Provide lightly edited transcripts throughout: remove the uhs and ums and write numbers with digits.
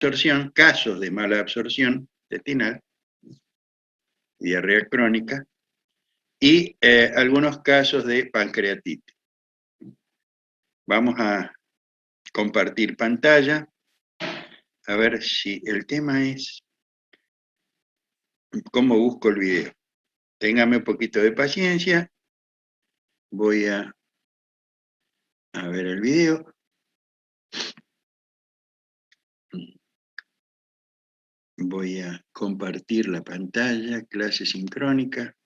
absorción, casos de mala absorción intestinal, diarrea crónica, y algunos casos de pancreatitis. Vamos a compartir pantalla, a ver si el tema es cómo busco el video. Téngame un poquito de paciencia, voy a ver el video. Voy a compartir la pantalla, clase sincrónica,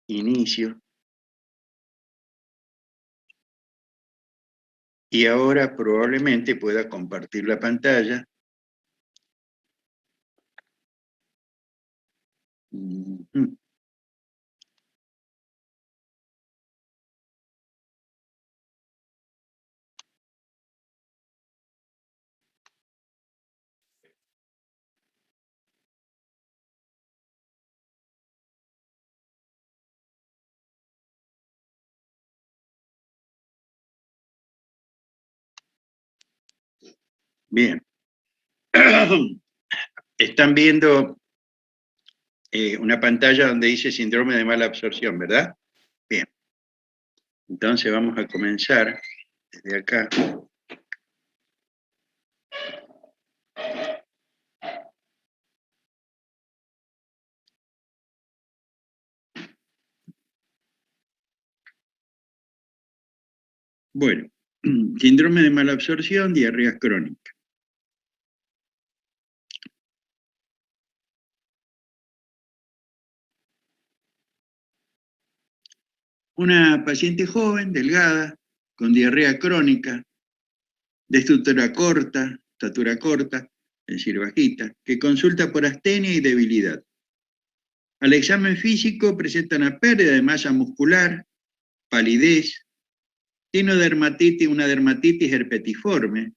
inicio. Y ahora probablemente pueda compartir la pantalla. Bien. Están viendo una pantalla donde dice síndrome de mala absorción, ¿verdad? Bien. Entonces vamos a comenzar desde acá. Bueno, síndrome de mala absorción, diarrea crónica. Una paciente joven, delgada, con diarrea crónica, de estatura corta, es decir, bajita, que consulta por astenia y debilidad. Al examen físico presenta una pérdida de masa muscular, palidez, tiene una dermatitis herpetiforme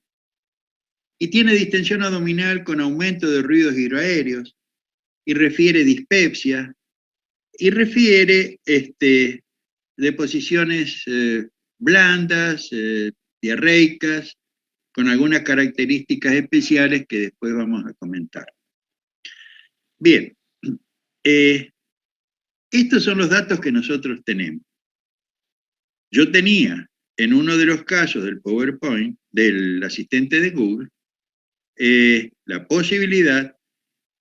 y tiene distensión abdominal con aumento de ruidos hidroaéreos y refiere dispepsia y refiere deposiciones blandas, diarreicas, con algunas características especiales que después vamos a comentar. Bien, estos son los datos que nosotros tenemos. Yo tenía en uno de los casos del PowerPoint, del asistente de Google, la posibilidad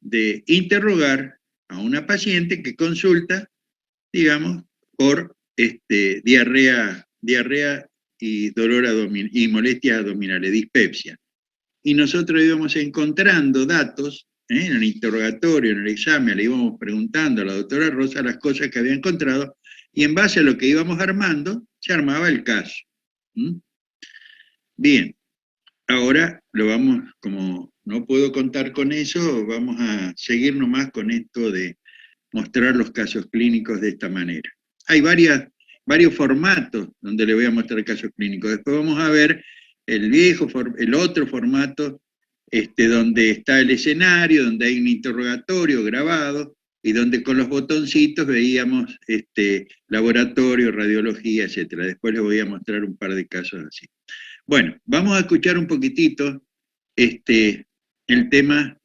de interrogar a una paciente que consulta, digamos, por diarrea y dolor y molestias abdominales, dispepsia. Y nosotros íbamos encontrando datos, en el interrogatorio, en el examen, le íbamos preguntando a la doctora Rosa las cosas que había encontrado, y en base a lo que íbamos armando, se armaba el caso. Bien, ahora como no puedo contar con eso, vamos a seguir nomás con esto de mostrar los casos clínicos de esta manera. Hay varios formatos donde le voy a mostrar casos clínicos. Después vamos a ver el otro formato, donde está el escenario, donde hay un interrogatorio grabado, y donde con los botoncitos veíamos laboratorio, radiología, etc. Después les voy a mostrar un par de casos así. Bueno, vamos a escuchar un poquitito el tema.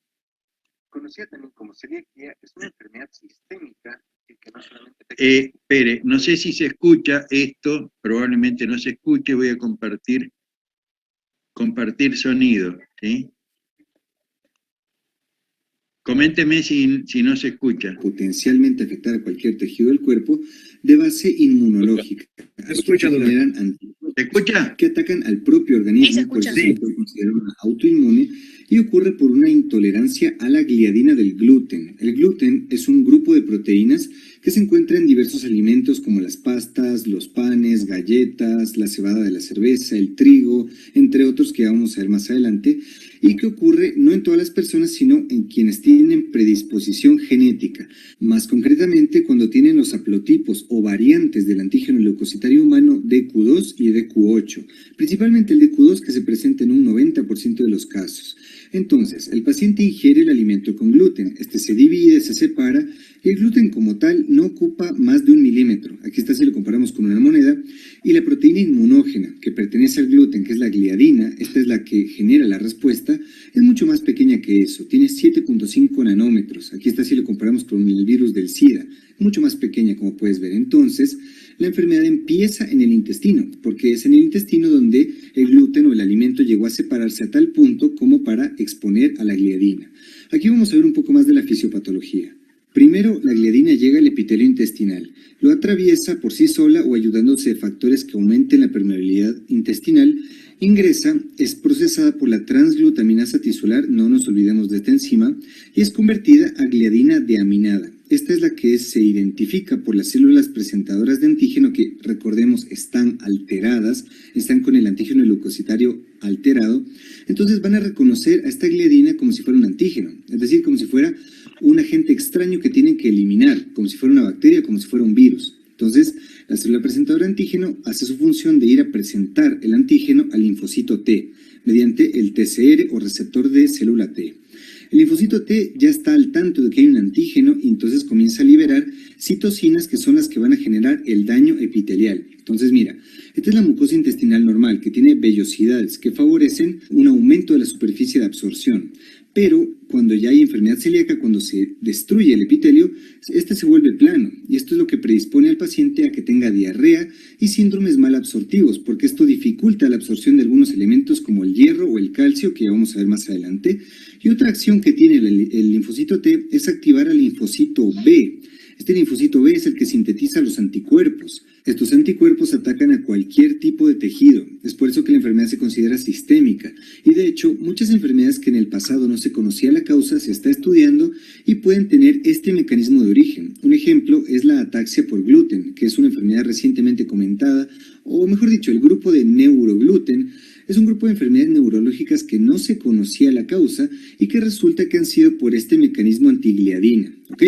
Conocida también como celiaquía, es una enfermedad sistémica que no solamente... Espere, no sé si se escucha esto, probablemente no se escuche, voy a compartir sonido, ¿sí? Coménteme si no se escucha. Potencialmente afectar a cualquier tejido del cuerpo de base inmunológica. ¿Se escucha? Que atacan al propio organismo, por eso se puede considerar una autoinmune, y ocurre por una intolerancia a la gliadina del gluten. El gluten es un grupo de proteínas que se encuentra en diversos alimentos como las pastas, los panes, galletas, la cebada de la cerveza, el trigo, entre otros que vamos a ver más adelante, y que ocurre no en todas las personas, sino en quienes tienen predisposición genética, más concretamente cuando tienen los haplotipos o variantes del antígeno leucocitario humano DQ2 y DQ8, principalmente el DQ2, que se presenta en un 90% de los casos. Entonces, el paciente ingiere el alimento con gluten, se divide, se separa, y el gluten como tal no ocupa más de 1 milímetro, aquí está si lo comparamos con una moneda, y la proteína inmunógena que pertenece al gluten, que es la gliadina, esta es la que genera la respuesta, celíaca es mucho más pequeña que eso, tiene 7.5 nanómetros. Aquí está si lo comparamos con el virus del SIDA, mucho más pequeña como puedes ver. Entonces, la enfermedad empieza en el intestino, porque es en el intestino donde el gluten o el alimento llegó a separarse a tal punto como para exponer a la gliadina. Aquí vamos a ver un poco más de la fisiopatología. Primero, la gliadina llega al epitelio intestinal, lo atraviesa por sí sola o ayudándose de factores que aumenten la permeabilidad intestinal, ingresa, es procesada por la transglutaminasa tisular, no nos olvidemos de esta enzima, y es convertida a gliadina deaminada. Esta es la que se identifica por las células presentadoras de antígeno que, recordemos, están alteradas, están con el antígeno leucocitario alterado. Entonces van a reconocer a esta gliadina como si fuera un antígeno, es decir, como si fuera un agente extraño que tienen que eliminar, como si fuera una bacteria, como si fuera un virus. Entonces, la célula presentadora de antígeno hace su función de ir a presentar el antígeno al linfocito T, mediante el TCR o receptor de célula T. El linfocito T ya está al tanto de que hay un antígeno y entonces comienza a liberar citocinas que son las que van a generar el daño epitelial. Entonces mira, esta es la mucosa intestinal normal que tiene vellosidades que favorecen un aumento de la superficie de absorción. Pero cuando ya hay enfermedad celíaca, cuando se destruye el epitelio, este se vuelve plano y esto es lo que predispone al paciente a que tenga diarrea y síndromes malabsortivos, porque esto dificulta la absorción de algunos elementos como el hierro o el calcio, que ya vamos a ver más adelante. Y otra acción que tiene el linfocito T es activar al linfocito B. Este linfocito B es el que sintetiza los anticuerpos. Estos anticuerpos atacan a cualquier tipo de tejido. Es por eso que la enfermedad se considera sistémica. Y de hecho, muchas enfermedades que en el pasado no se conocía la causa se está estudiando y pueden tener este mecanismo de origen. Un ejemplo es la ataxia por gluten, que es una enfermedad recientemente comentada, o mejor dicho, el grupo de neurogluten. Es un grupo de enfermedades neurológicas que no se conocía la causa y que resulta que han sido por este mecanismo antigliadina, ¿ok?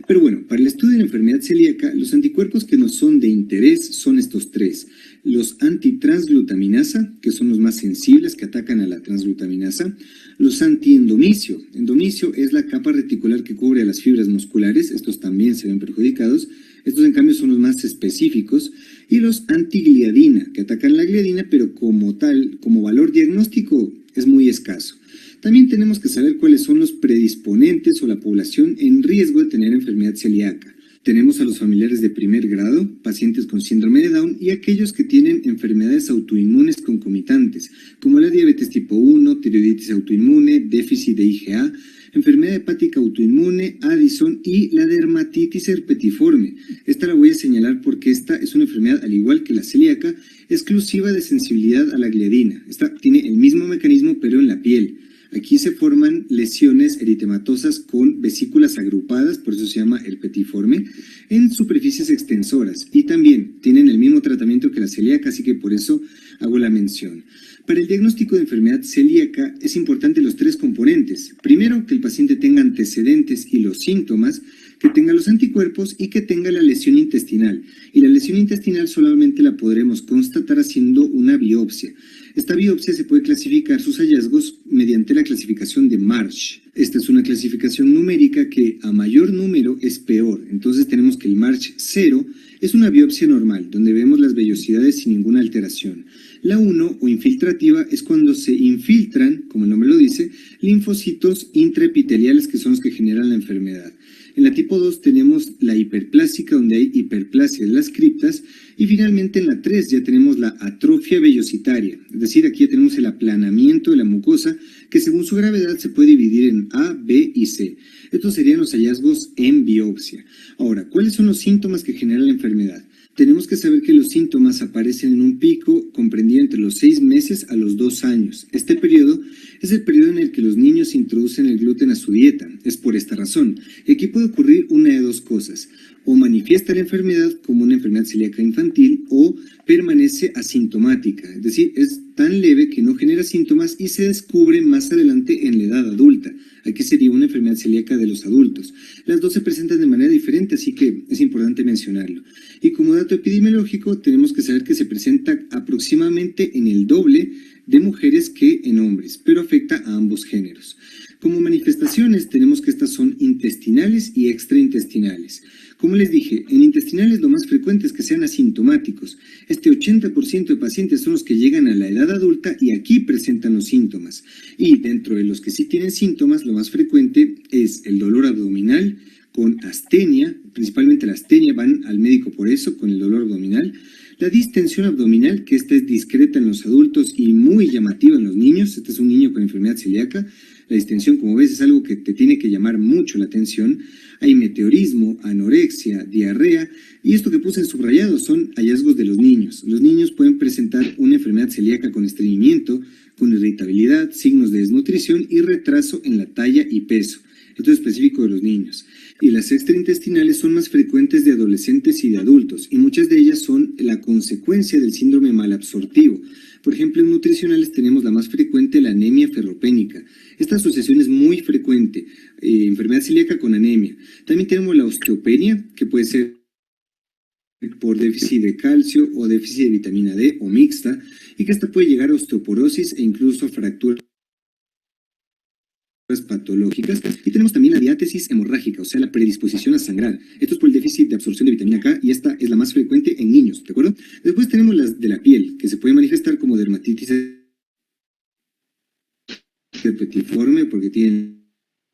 Pero bueno, para el estudio de la enfermedad celíaca, los anticuerpos que nos son de interés son estos tres. Los antitransglutaminasa, que son los más sensibles, que atacan a la transglutaminasa. Los antiendomisio. Endomisio es la capa reticular que cubre a las fibras musculares. Estos también se ven perjudicados. Estos, en cambio, son los más específicos. Y los antigliadina, que atacan la gliadina, pero como tal, como valor diagnóstico, es muy escaso. También tenemos que saber cuáles son los predisponentes o la población en riesgo de tener enfermedad celíaca. Tenemos a los familiares de primer grado, pacientes con síndrome de Down y aquellos que tienen enfermedades autoinmunes concomitantes, como la diabetes tipo 1, tiroiditis autoinmune, déficit de IgA, enfermedad hepática autoinmune, Addison y la dermatitis herpetiforme. Esta la voy a señalar porque esta es una enfermedad, al igual que la celíaca, exclusiva de sensibilidad a la gliadina. Esta tiene el mismo mecanismo pero en la piel. Aquí se forman lesiones eritematosas con vesículas agrupadas, por eso se llama herpetiforme, en superficies extensoras y también tienen el mismo tratamiento que la celíaca, así que por eso hago la mención. Para el diagnóstico de enfermedad celíaca es importante los tres componentes. Primero, que el paciente tenga antecedentes y los síntomas, que tenga los anticuerpos y que tenga la lesión intestinal. Y la lesión intestinal solamente la podremos constatar haciendo una biopsia. Esta biopsia se puede clasificar sus hallazgos mediante la clasificación de Marsh. Esta es una clasificación numérica que a mayor número es peor. Entonces tenemos que el Marsh 0 es una biopsia normal, donde vemos las vellosidades sin ninguna alteración. La 1 o infiltrativa es cuando se infiltran, como el nombre lo dice, linfocitos intraepiteliales que son los que generan la enfermedad. En la tipo 2 tenemos la hiperplásica, donde hay hiperplasia de las criptas, y finalmente en la 3 ya tenemos la atrofia vellositaria, es decir, aquí ya tenemos el aplanamiento de la mucosa, que según su gravedad se puede dividir en A, B y C. Estos serían los hallazgos en biopsia. Ahora, ¿cuáles son los síntomas que genera la enfermedad? Tenemos que saber que los síntomas aparecen en un pico comprendido entre los 6 meses a los 2 años. Este periodo es el periodo en el que los niños introducen el gluten a su dieta. Es por esta razón. Y aquí puede ocurrir una de dos cosas. O manifiesta la enfermedad como una enfermedad celíaca infantil o permanece asintomática. Es decir, es tan leve que no genera síntomas y se descubre más adelante en la edad adulta. Aquí sería una enfermedad celíaca de los adultos. Las dos se presentan de manera diferente, así que es importante mencionarlo. Y como dato epidemiológico, tenemos que saber que se presenta aproximadamente en el doble de mujeres que en hombres, pero afecta a ambos géneros. Como manifestaciones tenemos que estas son intestinales y extraintestinales. Como les dije, en intestinales lo más frecuente es que sean asintomáticos. Este 80% de pacientes son los que llegan a la edad adulta y aquí presentan los síntomas. Y dentro de los que sí tienen síntomas, lo más frecuente es el dolor abdominal con astenia, principalmente la astenia, van al médico por eso, con el dolor abdominal. La distensión abdominal, que esta es discreta en los adultos y muy llamativa en los niños. Este es un niño con enfermedad celíaca. La distensión, como ves, es algo que te tiene que llamar mucho la atención. Hay meteorismo, anorexia, diarrea, y esto que puse en subrayado son hallazgos de los niños. Los niños pueden presentar una enfermedad celíaca con estreñimiento, con irritabilidad, signos de desnutrición y retraso en la talla y peso. Esto es específico de los niños. Y las extraintestinales son más frecuentes de adolescentes y de adultos, y muchas de ellas son la consecuencia del síndrome malabsortivo. Por ejemplo, en nutricionales tenemos la más frecuente, la anemia ferropénica. Esta asociación es muy frecuente, enfermedad celíaca con anemia. También tenemos la osteopenia, que puede ser por déficit de calcio o déficit de vitamina D o mixta, y que esta puede llegar a osteoporosis e incluso a fracturas patológicas. Y tenemos también la diátesis hemorrágica, o sea, la predisposición a sangrar. Esto es por el déficit de absorción de vitamina K y esta es la más frecuente en niños, ¿de acuerdo? Después tenemos las de la piel, que se puede manifestar como dermatitis herpetiforme porque tienen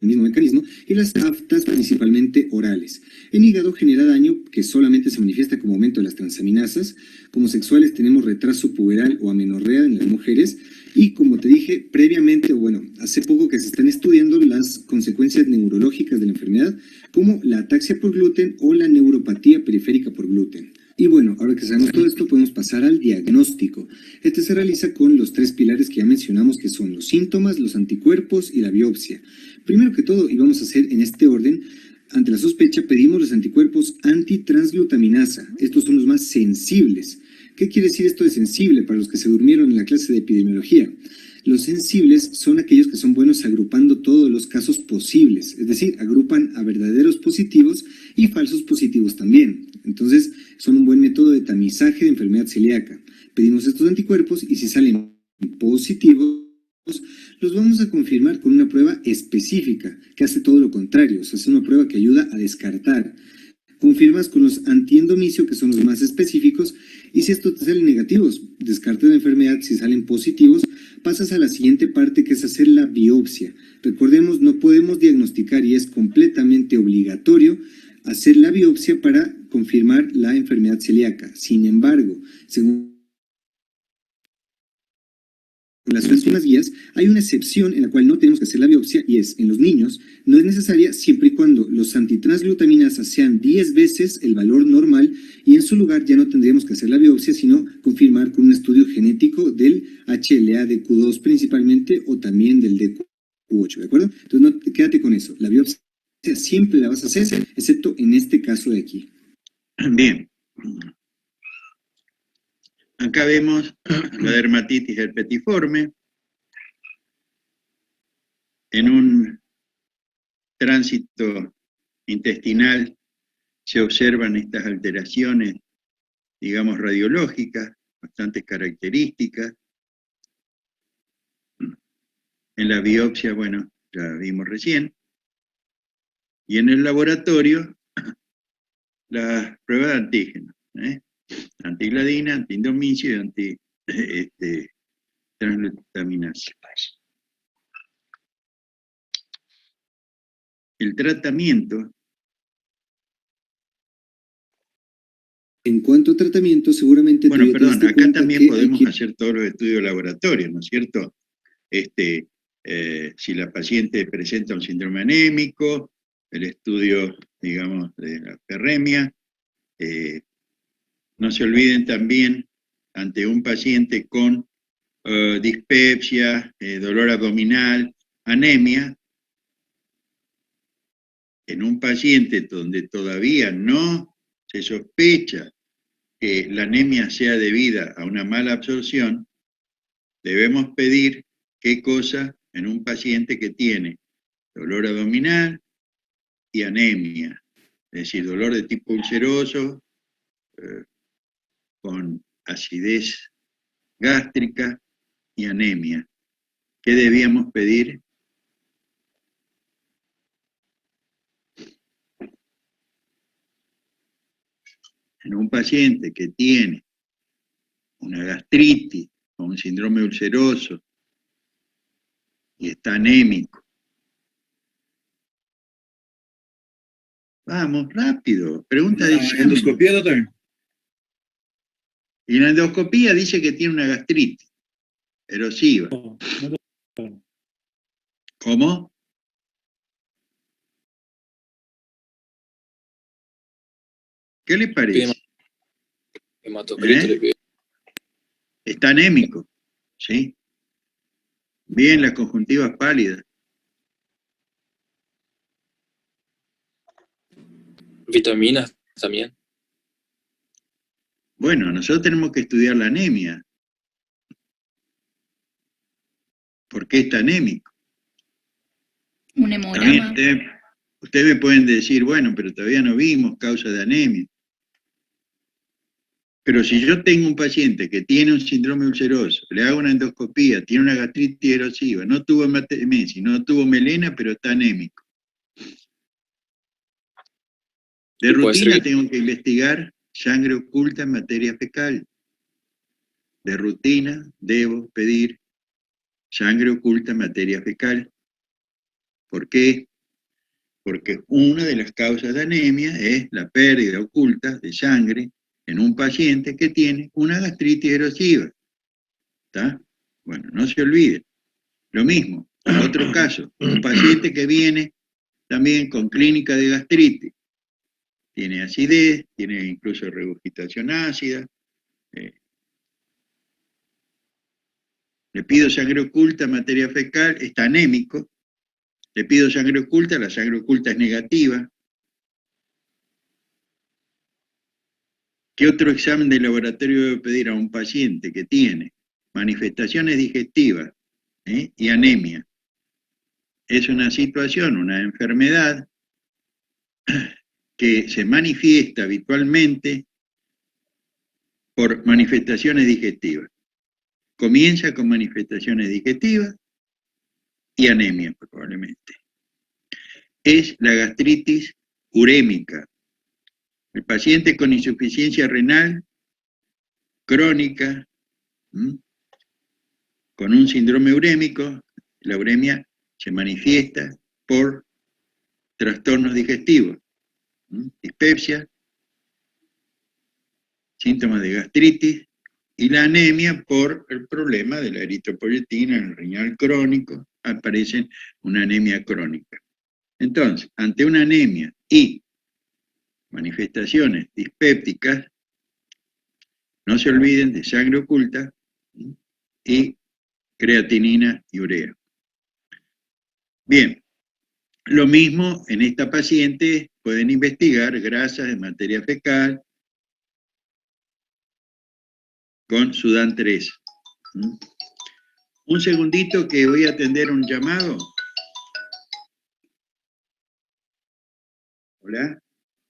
el mismo mecanismo, y las aftas principalmente orales. En hígado genera daño que solamente se manifiesta como aumento de las transaminasas. Como sexuales tenemos retraso puberal o amenorrea en las mujeres, y como te dije previamente, o bueno, hace poco que se están estudiando las consecuencias neurológicas de la enfermedad, como la ataxia por gluten o la neuropatía periférica por gluten. Y bueno, ahora que sabemos todo esto, podemos pasar al diagnóstico. Este se realiza con los 3 pilares que ya mencionamos, que son los síntomas, los anticuerpos y la biopsia. Primero que todo, y vamos a hacer en este orden, ante la sospecha pedimos los anticuerpos antitransglutaminasa. Estos son los más sensibles. ¿Qué quiere decir esto de sensible para los que se durmieron en la clase de epidemiología? Los sensibles son aquellos que son buenos agrupando todos los casos posibles, es decir, agrupan a verdaderos positivos y falsos positivos también. Entonces, son un buen método de tamizaje de enfermedad celíaca. Pedimos estos anticuerpos y si salen positivos, los vamos a confirmar con una prueba específica, que hace todo lo contrario, o sea, es una prueba que ayuda a descartar. Confirmas con los antiendomicio, que son los más específicos, y si estos te salen negativos, descartas la enfermedad. Si salen positivos, pasas a la siguiente parte, que es hacer la biopsia. Recordemos, no podemos diagnosticar y es completamente obligatorio hacer la biopsia para confirmar la enfermedad celíaca. Sin embargo, según las últimas guías, hay una excepción en la cual no tenemos que hacer la biopsia, y es en los niños. No es necesaria siempre y cuando los antitransglutaminasas sean 10 veces el valor normal, y en su lugar ya no tendríamos que hacer la biopsia, sino confirmar con un estudio genético del HLA de Q2 principalmente, o también del DQ8, ¿de acuerdo? Entonces no, quédate con eso. La biopsia siempre la vas a hacer, excepto en este caso de aquí. Bien. Acá vemos la dermatitis herpetiforme. En un tránsito intestinal se observan estas alteraciones, digamos, radiológicas, bastante características. En la biopsia, bueno, ya vimos recién. Y en el laboratorio, las pruebas de antígenos, antigladina, antiindomicio y transglutaminasa. El tratamiento. En cuanto a tratamiento, seguramente... Bueno, perdón, acá también podemos hacer todos los estudios laboratorios, ¿no es cierto? Si la paciente presenta un síndrome anémico, el estudio, digamos, de la ferremia. No se olviden también, ante un paciente con dispepsia, dolor abdominal, anemia, en un paciente donde todavía no se sospecha que la anemia sea debida a una mala absorción, debemos pedir qué cosa en un paciente que tiene dolor abdominal y anemia, es decir, dolor de tipo ulceroso, con acidez gástrica, y anemia. ¿Qué debíamos pedir? En un paciente que tiene una gastritis o un síndrome ulceroso y está anémico. Vamos, rápido. Pregunta de endoscopía, doctor. Y en la endoscopía dice que tiene una gastritis erosiva. ¿Cómo? ¿Qué le parece? Hematocrito le pido. Está anémico, ¿sí? Bien, las conjuntivas pálidas. Vitaminas también. Bueno, nosotros tenemos que estudiar la anemia. ¿Por qué está anémico? Un hemograma. También ustedes me pueden decir, bueno, pero todavía no vimos causa de anemia. Pero si yo tengo un paciente que tiene un síndrome ulceroso, le hago una endoscopía, tiene una gastritis erosiva, no tuvo hematemesis, no tuvo melena, pero está anémico. De rutina tengo que investigar sangre oculta en materia fecal. De rutina debo pedir sangre oculta en materia fecal. ¿Por qué? Porque una de las causas de anemia es la pérdida oculta de sangre en un paciente que tiene una gastritis erosiva. ¿Está? Bueno, no se olvide. Lo mismo, otro caso, un paciente que viene también con clínica de gastritis. Tiene acidez, tiene incluso regurgitación ácida. Le pido sangre oculta en materia fecal, está anémico. Le pido sangre oculta, la sangre oculta es negativa. ¿Qué otro examen de laboratorio debo pedir a un paciente que tiene manifestaciones digestivas y anemia? Es una situación, una enfermedad que se manifiesta habitualmente por manifestaciones digestivas. Comienza con manifestaciones digestivas y anemia probablemente. Es la gastritis urémica. El paciente con insuficiencia renal crónica, con un síndrome urémico, la uremia se manifiesta por trastornos digestivos, dispepsia, síntomas de gastritis, y la anemia por el problema de la eritropoyetina en el riñón crónico, aparece una anemia crónica. Entonces, ante una anemia y manifestaciones dispépticas, no se olviden de sangre oculta y creatinina y urea. Bien, lo mismo en esta paciente, pueden investigar grasas en materia fecal con Sudan 3. Un segundito que voy a atender un llamado. Hola.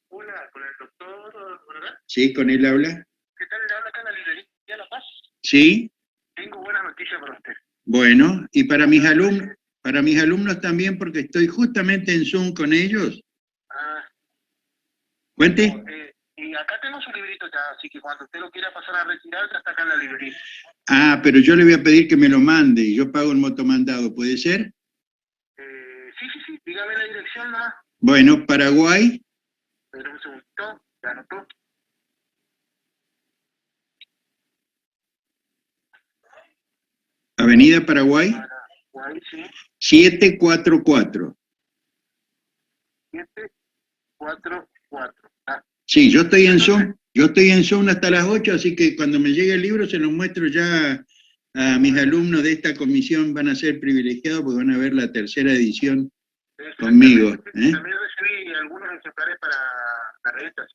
Hola, con el doctor, ¿verdad? Sí, con él habla. ¿Qué tal? ¿Le habla acá en la librería La Paz? Sí. Tengo buenas noticias para usted. Bueno, y para mis alumnos también, porque estoy justamente en Zoom con ellos. Ah. ¿Cuente? Y acá tengo su librito ya, así que cuando usted lo quiera pasar a retirar, ya está acá en la librería. Ah, pero yo le voy a pedir que me lo mande y yo pago el motomandado, ¿puede ser? Sí, dígame la dirección nomás. Bueno, Paraguay. Pero un segundito, ya anotó. Avenida Paraguay. Paraguay, sí. 744. 744. Ah. Sí, yo estoy en Zoom. Yo estoy en Zoom hasta las 8, así que cuando me llegue el libro se lo muestro ya a mis alumnos de esta comisión. Van a ser privilegiados porque van a ver la tercera edición conmigo. También recibí algunos ejemplares para la revista.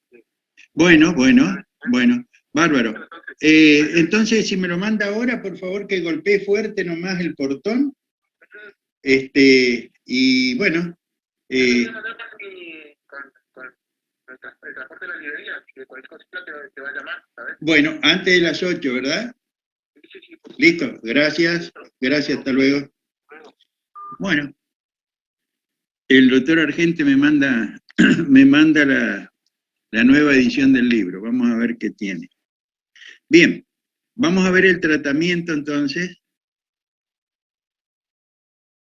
Bueno, bárbaro. Entonces, si me lo manda ahora, por favor, que golpee fuerte nomás el portón. Y bueno. El transporte de la librería, así que cualquier cosita te va a llamar, ¿sabes? Bueno, antes de las 8, ¿verdad? Sí, Listo, gracias, hasta luego. Bueno, el doctor Argente me manda, me manda la nueva edición del libro, vamos a ver qué tiene. Bien, vamos a ver el tratamiento entonces.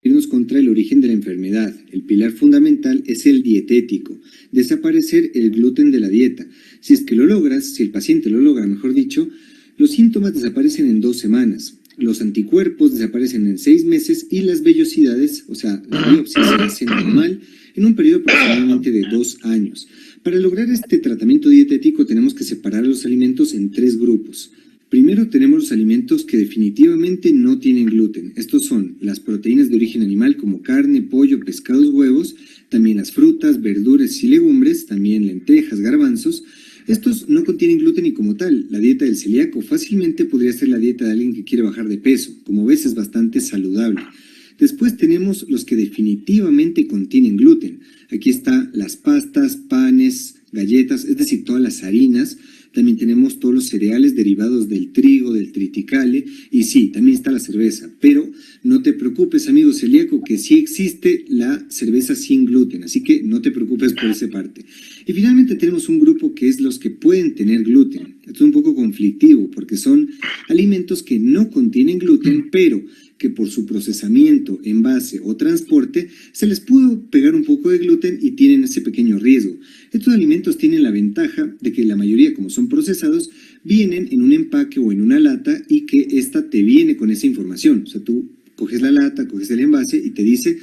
Irnos contra el origen de la enfermedad. El pilar fundamental es el dietético, desaparecer el gluten de la dieta. Si es que lo logras, si el paciente lo logra, mejor dicho, los síntomas desaparecen en 2 semanas, los anticuerpos desaparecen en 6 meses y las vellosidades, o sea, la biopsia se hace normal en un periodo aproximadamente de 2 años. Para lograr este tratamiento dietético tenemos que separar los alimentos en 3 grupos. Primero tenemos los alimentos que definitivamente no tienen gluten. Estos son las proteínas de origen animal como carne, pollo, pescados, huevos, también las frutas, verduras y legumbres, también lentejas, garbanzos. Estos no contienen gluten y como tal, la dieta del celíaco fácilmente podría ser la dieta de alguien que quiere bajar de peso. Como ves, es bastante saludable. Después tenemos los que definitivamente contienen gluten. Aquí están las pastas, panes, galletas, es decir, todas las harinas. También tenemos todos los cereales derivados del trigo, del triticale, y sí, también está la cerveza. Pero no te preocupes, amigo celíaco, que sí existe la cerveza sin gluten, así que no te preocupes por esa parte. Y finalmente tenemos un grupo que es los que pueden tener gluten. Esto es un poco conflictivo, porque son alimentos que no contienen gluten, pero que por su procesamiento, envase o transporte se les pudo pegar un poco de gluten y tienen ese pequeño riesgo. Estos alimentos tienen la ventaja de que la mayoría, como son procesados, vienen en un empaque o en una lata y que esta te viene con esa información. O sea, tú coges la lata, coges el envase y te dice,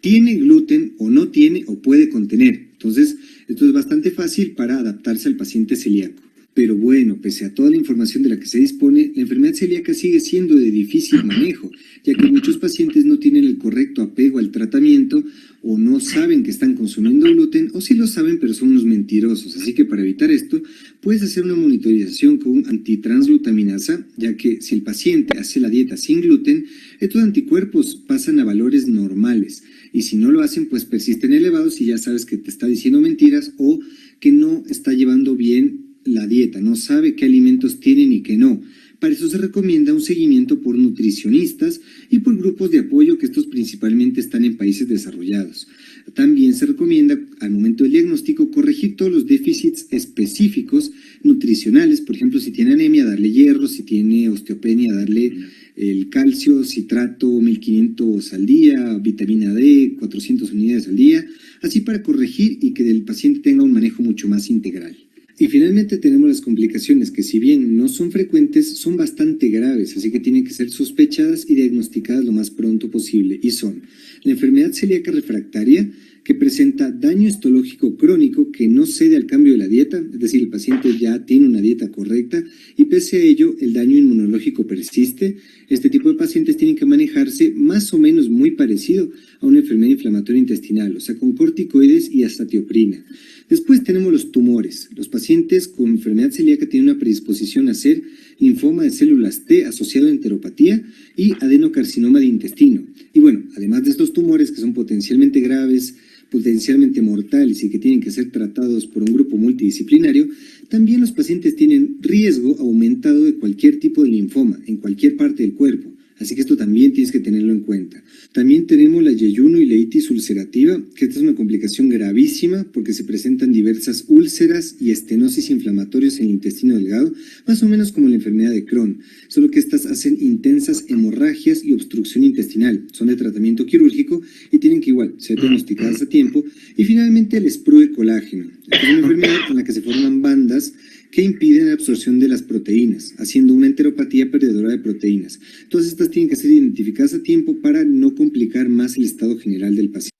¿tiene gluten o no tiene o puede contener? Entonces, esto es bastante fácil para adaptarse al paciente celíaco. Pero bueno, pese a toda la información de la que se dispone, la enfermedad celíaca sigue siendo de difícil manejo, ya que muchos pacientes no tienen el correcto apego al tratamiento o no saben que están consumiendo gluten, o sí lo saben pero son unos mentirosos. Así que para evitar esto, puedes hacer una monitorización con antitransglutaminasa, ya que si el paciente hace la dieta sin gluten, estos anticuerpos pasan a valores normales, y si no lo hacen, pues persisten elevados y ya sabes que te está diciendo mentiras o que no está llevando bien la dieta, no sabe qué alimentos tienen y qué no. Para eso se recomienda un seguimiento por nutricionistas y por grupos de apoyo, que estos principalmente están en países desarrollados. También se recomienda al momento del diagnóstico corregir todos los déficits específicos nutricionales, por ejemplo, si tiene anemia, darle hierro, si tiene osteopenia, darle el calcio, citrato 1500 al día, vitamina D 400 unidades al día, así para corregir y que el paciente tenga un manejo mucho más integral. Y finalmente tenemos las complicaciones que, si bien no son frecuentes, son bastante graves, así que tienen que ser sospechadas y diagnosticadas lo más pronto posible, y son la enfermedad celíaca refractaria, que presenta daño histológico crónico que no cede al cambio de la dieta, es decir, el paciente ya tiene una dieta correcta y pese a ello el daño inmunológico persiste. Este tipo de pacientes tienen que manejarse más o menos muy parecido a una enfermedad inflamatoria intestinal, o sea, con corticoides y azatioprina. Después tenemos los tumores. Los pacientes con enfermedad celíaca tienen una predisposición a hacer linfoma de células T asociado a enteropatía y adenocarcinoma de intestino. Y bueno, además de estos tumores que son potencialmente graves, potencialmente mortales y que tienen que ser tratados por un grupo multidisciplinario, también los pacientes tienen riesgo aumentado de cualquier tipo de linfoma en cualquier parte del cuerpo. Así que esto también tienes que tenerlo en cuenta. También tenemos la yeyunoileitis ulcerativa, que esta es una complicación gravísima porque se presentan diversas úlceras y estenosis inflamatorios en el intestino delgado, más o menos como la enfermedad de Crohn, solo que estas hacen intensas hemorragias y obstrucción intestinal. Son de tratamiento quirúrgico y tienen que igual ser diagnosticadas a tiempo. Y finalmente el sprue colágeno. Esta es una enfermedad en la que se forman bandas que impiden la absorción de las proteínas, haciendo una enteropatía perdedora de proteínas. Todas estas tienen que ser identificadas a tiempo para no complicar más el estado general del paciente.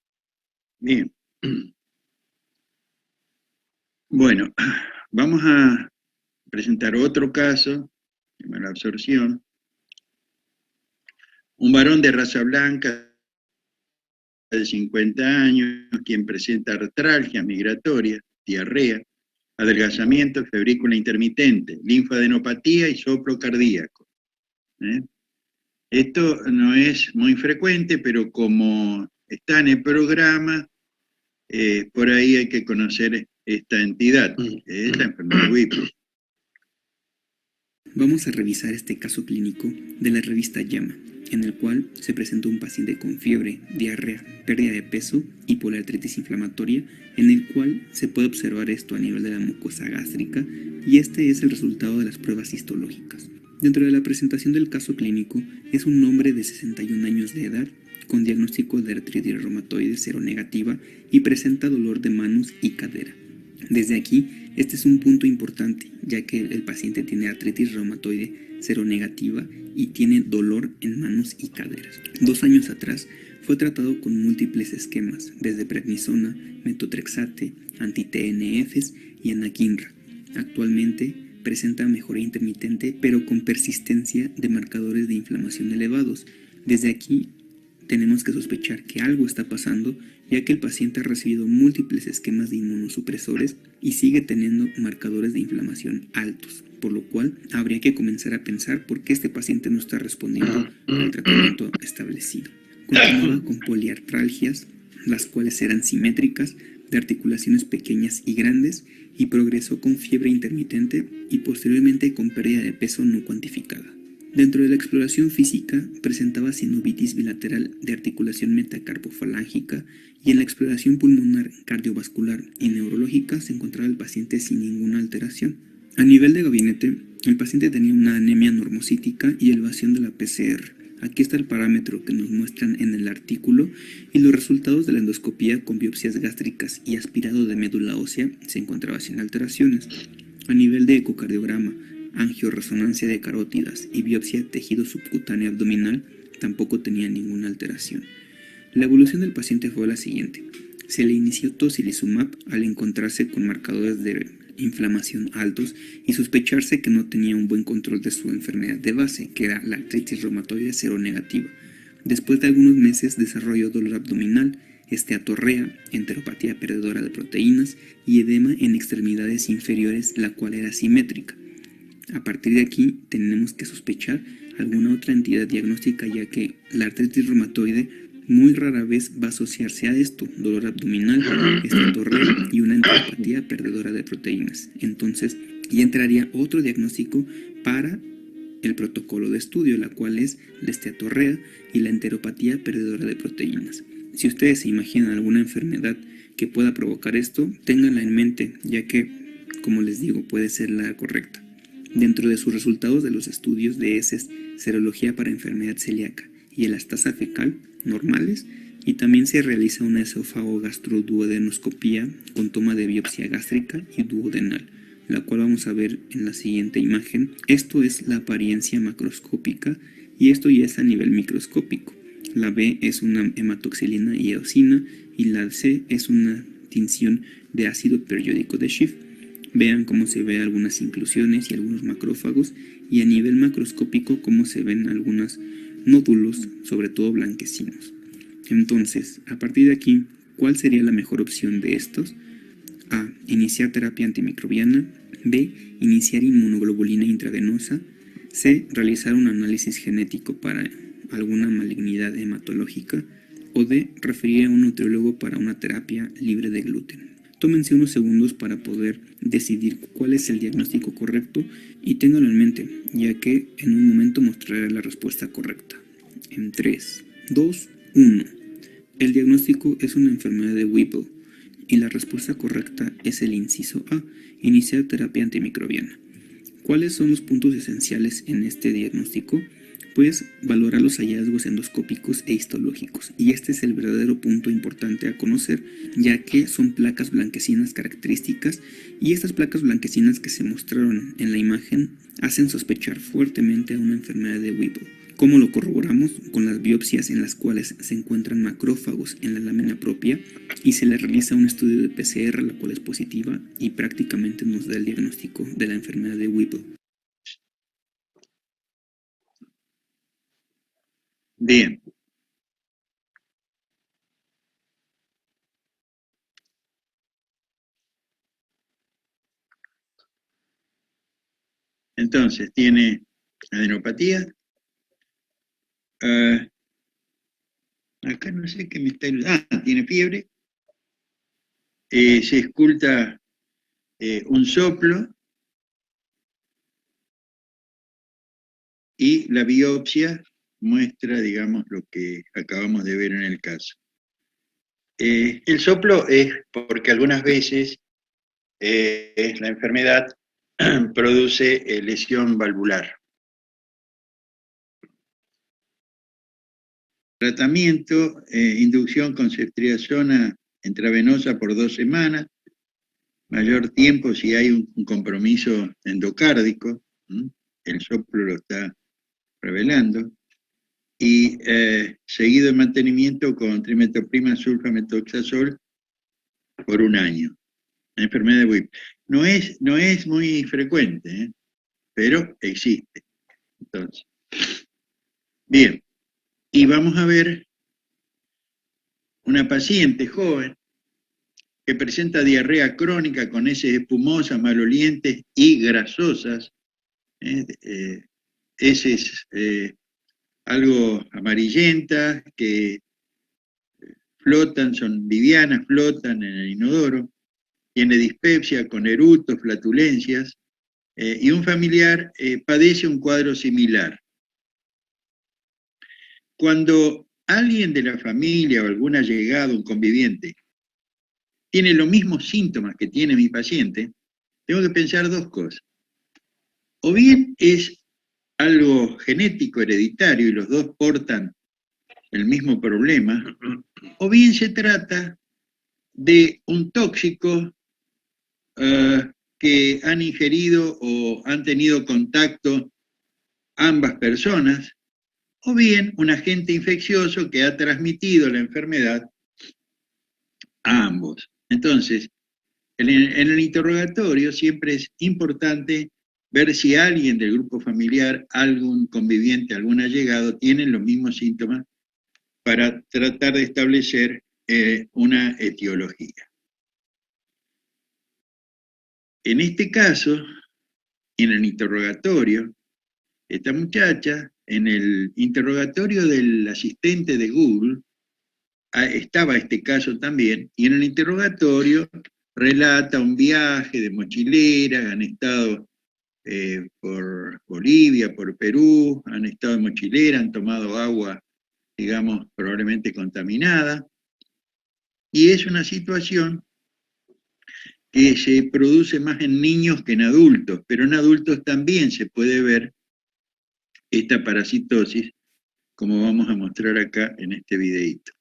Bien. Bueno, vamos a presentar otro caso de malabsorción. Un varón de raza blanca de 50 años, quien presenta artralgia migratoria, diarrea, adelgazamiento, febrícula intermitente, linfadenopatía y soplo cardíaco. Esto no es muy frecuente, pero como está en el programa, por ahí hay que conocer esta entidad, que es la enfermedad de Whipple. Vamos a revisar este caso clínico de la revista JAMA, en el cual se presentó un paciente con fiebre, diarrea, pérdida de peso y poliartritis inflamatoria, en el cual se puede observar esto a nivel de la mucosa gástrica, y este es el resultado de las pruebas histológicas. Dentro de la presentación del caso clínico es un hombre de 61 años de edad con diagnóstico de artritis reumatoide seronegativa y presenta dolor de manos y cadera. Desde aquí, este es un punto importante, ya que el paciente tiene artritis reumatoide seronegativa y tiene dolor en manos y caderas. 2 años atrás fue tratado con múltiples esquemas, desde prednisona, metotrexate, anti-TNFs y anakinra. Actualmente presenta mejoría intermitente, pero con persistencia de marcadores de inflamación elevados. Desde aquí tenemos que sospechar que algo está pasando, ya que el paciente ha recibido múltiples esquemas de inmunosupresores y sigue teniendo marcadores de inflamación altos, por lo cual habría que comenzar a pensar por qué este paciente no está respondiendo al tratamiento establecido. Continuaba con poliartralgias, las cuales eran simétricas, de articulaciones pequeñas y grandes, y progresó con fiebre intermitente y posteriormente con pérdida de peso no cuantificada. Dentro de la exploración física presentaba sinovitis bilateral de articulación metacarpofalángica, y en la exploración pulmonar, cardiovascular y neurológica se encontraba el paciente sin ninguna alteración. A nivel de gabinete, el paciente tenía una anemia normocítica y elevación de la PCR. Aquí está el parámetro que nos muestran en el artículo, y los resultados de la endoscopía con biopsias gástricas y aspirado de médula ósea se encontraba sin alteraciones. A nivel de ecocardiograma, angioresonancia de carótidas y biopsia de tejido subcutáneo abdominal tampoco tenía ninguna alteración. La evolución del paciente fue la siguiente. Se le inició tocilizumab al encontrarse con marcadores de inflamación altos y sospecharse que no tenía un buen control de su enfermedad de base, que era la artritis reumatoide seronegativa. Después de algunos meses desarrolló dolor abdominal, esteatorrea, enteropatía perdedora de proteínas y edema en extremidades inferiores, la cual era simétrica. A partir de aquí tenemos que sospechar alguna otra entidad diagnóstica, ya que la artritis reumatoide muy rara vez va a asociarse a esto: dolor abdominal, esteatorrea y una enteropatía perdedora de proteínas. Entonces ya entraría otro diagnóstico para el protocolo de estudio, la cual es la esteatorrea y la enteropatía perdedora de proteínas. Si ustedes se imaginan alguna enfermedad que pueda provocar esto, ténganla en mente, ya que, como les digo, puede ser la correcta. Dentro de sus resultados de los estudios de heces, serología para enfermedad celíaca y elastasa fecal normales, y también se realiza una esófago-gastroduodenoscopía con toma de biopsia gástrica y duodenal, la cual vamos a ver en la siguiente imagen. Esto es la apariencia macroscópica y esto ya es a nivel microscópico. La B es una hematoxilina y eosina y la C es una tinción de ácido periódico de Schiff. Vean cómo se ven algunas inclusiones y algunos macrófagos, y a nivel macroscópico cómo se ven algunos nódulos, sobre todo blanquecinos. Entonces, a partir de aquí, ¿cuál sería la mejor opción de estos? A. Iniciar terapia antimicrobiana. B. Iniciar inmunoglobulina intravenosa. C. Realizar un análisis genético para alguna malignidad hematológica. O D. Referir a un nutriólogo para una terapia libre de gluten. Tómense unos segundos para poder decidir cuál es el diagnóstico correcto y ténganlo en mente, ya que en un momento mostraré la respuesta correcta. En 3, 2, 1. El diagnóstico es una enfermedad de Whipple y la respuesta correcta es el inciso A, iniciar terapia antimicrobiana. ¿Cuáles son los puntos esenciales en este diagnóstico? Pues valorar los hallazgos endoscópicos e histológicos, y este es el verdadero punto importante a conocer, ya que son placas blanquecinas características, y estas placas blanquecinas que se mostraron en la imagen hacen sospechar fuertemente a una enfermedad de Whipple. ¿Cómo lo corroboramos? Con las biopsias en las cuales se encuentran macrófagos en la lámina propia y se le realiza un estudio de PCR, la cual es positiva y prácticamente nos da el diagnóstico de la enfermedad de Whipple. Bien. Entonces, tiene adenopatía. Acá no sé qué me está... tiene fiebre. Se esculta un soplo. y la biopsia muestra, digamos, lo que acabamos de ver en el caso. El soplo es porque algunas veces la enfermedad produce lesión valvular. Tratamiento, inducción con ceftriaxona intravenosa por 2 semanas, mayor tiempo si hay un compromiso endocárdico, el soplo lo está revelando, y seguido de mantenimiento con trimetoprima, sulfamethoxazol por 1 año. La enfermedad de WIP. No es muy frecuente, pero existe. Entonces, bien. Y vamos a ver una paciente joven que presenta diarrea crónica con heces espumosas, malolientes y grasosas, heces algo amarillentas que flotan, son livianas, flotan en el inodoro, tiene dispepsia con erutos, flatulencias, y un familiar padece un cuadro similar. Cuando alguien de la familia o algún allegado, un conviviente, tiene los mismos síntomas que tiene mi paciente, tengo que pensar 2 cosas. O bien es algo genético, hereditario, y los dos portan el mismo problema, o bien se trata de un tóxico que han ingerido o han tenido contacto ambas personas, o bien un agente infeccioso que ha transmitido la enfermedad a ambos. Entonces, en el interrogatorio siempre es importante ver si alguien del grupo familiar, algún conviviente, algún allegado, tiene los mismos síntomas para tratar de establecer una etiología. En este caso, en el interrogatorio, esta muchacha, en el interrogatorio del asistente de Google, estaba este caso también, y en el interrogatorio relata un viaje de mochilera, han estado por Bolivia, por Perú, han estado en mochilera, han tomado agua, digamos, probablemente contaminada, y es una situación que se produce más en niños que en adultos, pero en adultos también se puede ver esta parasitosis, como vamos a mostrar acá en este videito.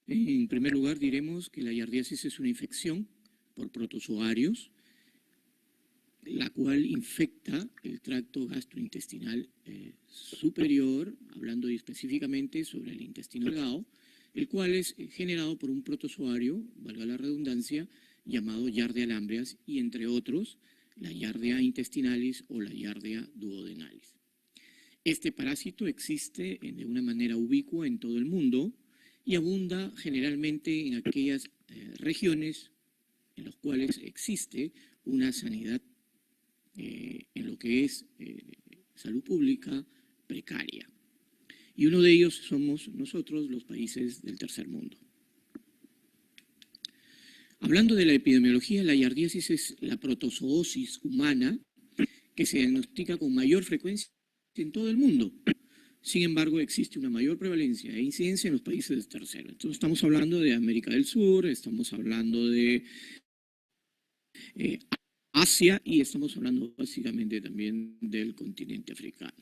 En primer lugar, diremos que la yardiasis es una infección por protozoarios, la cual infecta el tracto gastrointestinal superior, hablando específicamente sobre el intestino delgado, el cual es generado por un protozoario, valga la redundancia, llamado Giardia lambreas, y entre otros, la Giardia intestinalis o la Giardia duodenalis. Este parásito existe de una manera ubicua en todo el mundo y abunda generalmente en aquellas regiones en las cuales existe una sanidad en lo que es salud pública precaria. Y uno de ellos somos nosotros, los países del tercer mundo. Hablando de la epidemiología, la yardiasis es la protozoosis humana que se diagnostica con mayor frecuencia en todo el mundo. Sin embargo, existe una mayor prevalencia e incidencia en los países del tercero. Entonces, estamos hablando de América del Sur, estamos hablando de Asia y estamos hablando básicamente también del continente africano.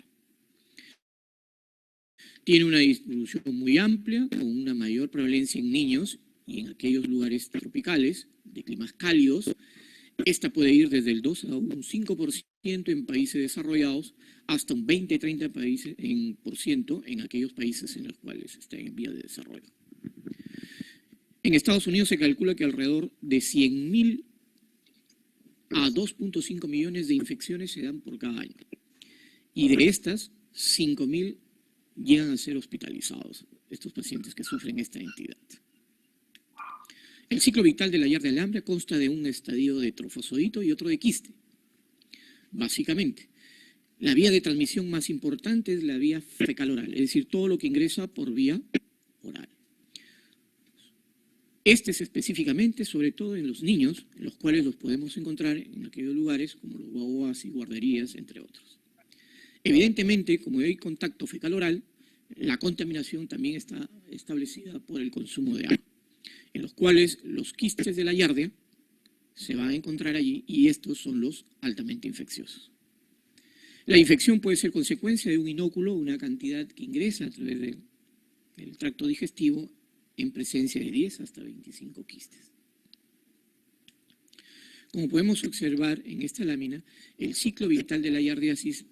Tiene una distribución muy amplia, con una mayor prevalencia en niños y en aquellos lugares tropicales, de climas cálidos. Esta puede ir desde el 2 a un 5% en países desarrollados hasta un 20-30% en aquellos países en los cuales está en vía de desarrollo. En Estados Unidos se calcula que alrededor de 100.000 a 2.5 millones de infecciones se dan por cada año. Y de estas, 5.000 llegan a ser hospitalizados, estos pacientes que sufren esta entidad. El ciclo vital de la Giardia lambrea consta de un estadio de trofozoito y otro de quiste. Básicamente, la vía de transmisión más importante es la vía fecal-oral, es decir, todo lo que ingresa por vía oral. Este es específicamente, sobre todo en los niños, en los cuales los podemos encontrar en aquellos lugares como los guaguas y guarderías, entre otros. Evidentemente, como hay contacto fecal-oral, la contaminación también está establecida por el consumo de agua, en los cuales los quistes de la Giardia se van a encontrar allí y estos son los altamente infecciosos. La infección puede ser consecuencia de un inóculo, una cantidad que ingresa a través del tracto digestivo en presencia de 10 hasta 25 quistes. Como podemos observar en esta lámina, el ciclo vital de la giardiasis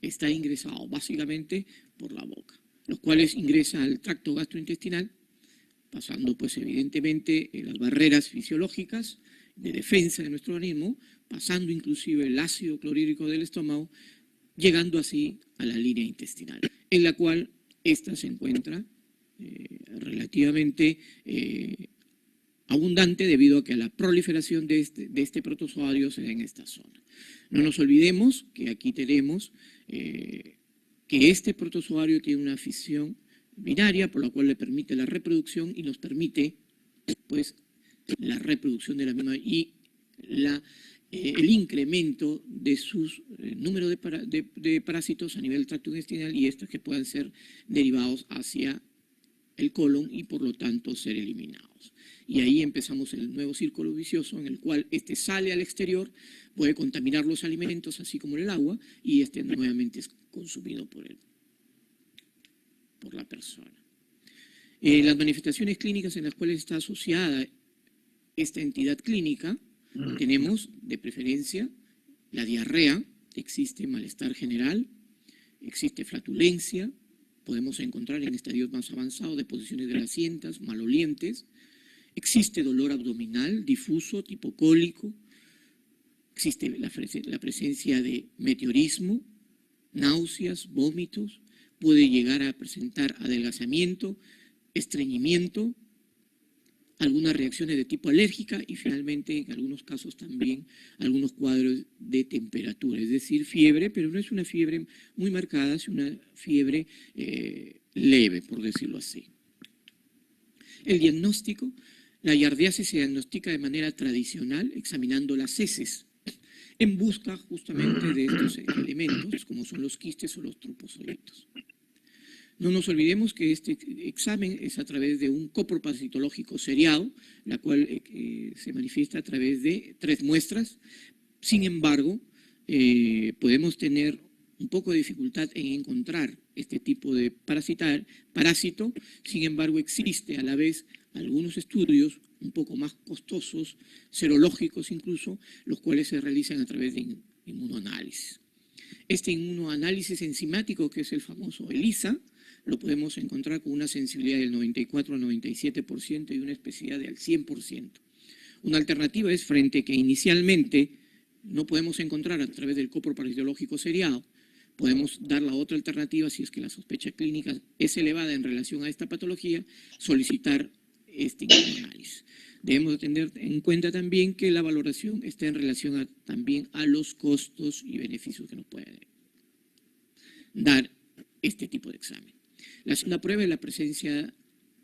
está ingresado básicamente por la boca, los cuales ingresa al tracto gastrointestinal, pasando pues evidentemente las barreras fisiológicas de defensa de nuestro organismo, pasando inclusive el ácido clorhídrico del estómago, llegando así a la línea intestinal, en la cual ésta se encuentra relativamente abundante debido a que la proliferación de este protozoario se da en esta zona. No nos olvidemos que aquí tenemos que este protozoario tiene una fisión binaria, por la cual le permite la reproducción y nos permite pues la reproducción de la misma y el incremento de sus número de parásitos a nivel del tracto intestinal y estos que puedan ser derivados hacia el colon y por lo tanto ser eliminados. Y ahí empezamos el nuevo círculo vicioso en el cual este sale al exterior, puede contaminar los alimentos así como el agua y este nuevamente es consumido por la persona. Las manifestaciones clínicas en las cuales está asociada esta entidad clínica, tenemos de preferencia la diarrea, existe malestar general, existe flatulencia, podemos encontrar en estadios más avanzados deposiciones grasientas, malolientes, existe dolor abdominal difuso, tipo cólico, existe la presencia de meteorismo, náuseas, vómitos, puede llegar a presentar adelgazamiento, estreñimiento, algunas reacciones de tipo alérgica y finalmente en algunos casos también algunos cuadros de temperatura, es decir, fiebre, pero no es una fiebre muy marcada, es una fiebre leve, por decirlo así. El diagnóstico, la giardiasis se diagnostica de manera tradicional examinando las heces en busca justamente de estos elementos como son los quistes o los troposolitos. No nos olvidemos que este examen es a través de un coproparasitológico seriado, la cual se manifiesta a través de 3 muestras. Sin embargo, podemos tener un poco de dificultad en encontrar este tipo de parásito. Sin embargo, existe a la vez algunos estudios un poco más costosos, serológicos incluso, los cuales se realizan a través de inmunoanálisis. Este inmunoanálisis enzimático, que es el famoso ELISA, lo podemos encontrar con una sensibilidad del 94 al 97% y una especificidad del 100%. Una alternativa es frente a que inicialmente no podemos encontrar a través del coproparasitológico seriado, podemos dar la otra alternativa si es que la sospecha clínica es elevada en relación a esta patología, solicitar este inmunoanálisis. Debemos tener en cuenta también que la valoración está en relación también a los costos y beneficios que nos pueden dar este tipo de examen. La segunda prueba es la presencia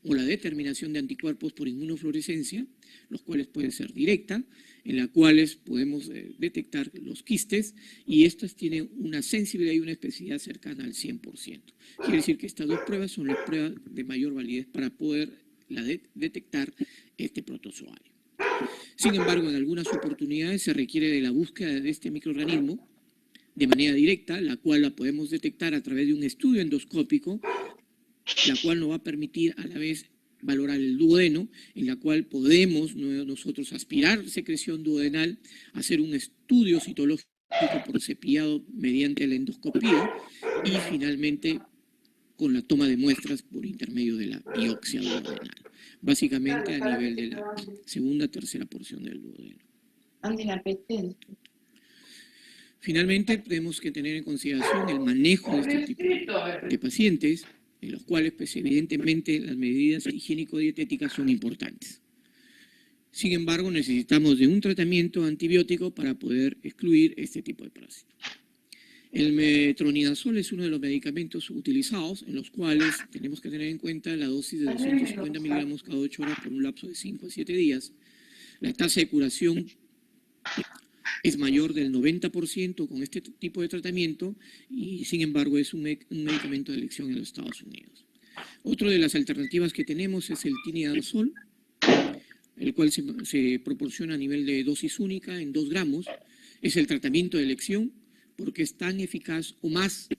o la determinación de anticuerpos por inmunofluorescencia, los cuales pueden ser directa, en la cuales podemos detectar los quistes y estas tienen una sensibilidad y una especificidad cercana al 100%. Quiere decir que estas 2 pruebas son las pruebas de mayor validez para poder detectar este protozoario. Sin embargo, en algunas oportunidades se requiere de la búsqueda de este microorganismo de manera directa, la cual la podemos detectar a través de un estudio endoscópico, la cual nos va a permitir a la vez valorar el duodeno, en la cual podemos nosotros aspirar secreción duodenal, hacer un estudio citológico por cepillado mediante la endoscopía y finalmente con la toma de muestras por intermedio de la biopsia duodenal, básicamente a nivel de la segunda, tercera porción del duodeno. Finalmente, tenemos que tener en consideración el manejo de este tipo de pacientes, en los cuales, pues, evidentemente, las medidas higiénico-dietéticas son importantes. Sin embargo, necesitamos de un tratamiento antibiótico para poder excluir este tipo de parásitos. El metronidazol es uno de los medicamentos utilizados, en los cuales tenemos que tener en cuenta la dosis de 250 miligramos cada 8 horas por un lapso de 5 a 7 días. La tasa de curación es mayor del 90% con este tipo de tratamiento y sin embargo es un medicamento de elección en los Estados Unidos. Otra de las alternativas que tenemos es el tinidazol, el cual se proporciona a nivel de dosis única en 2 gramos. Es el tratamiento de elección porque es tan eficaz o más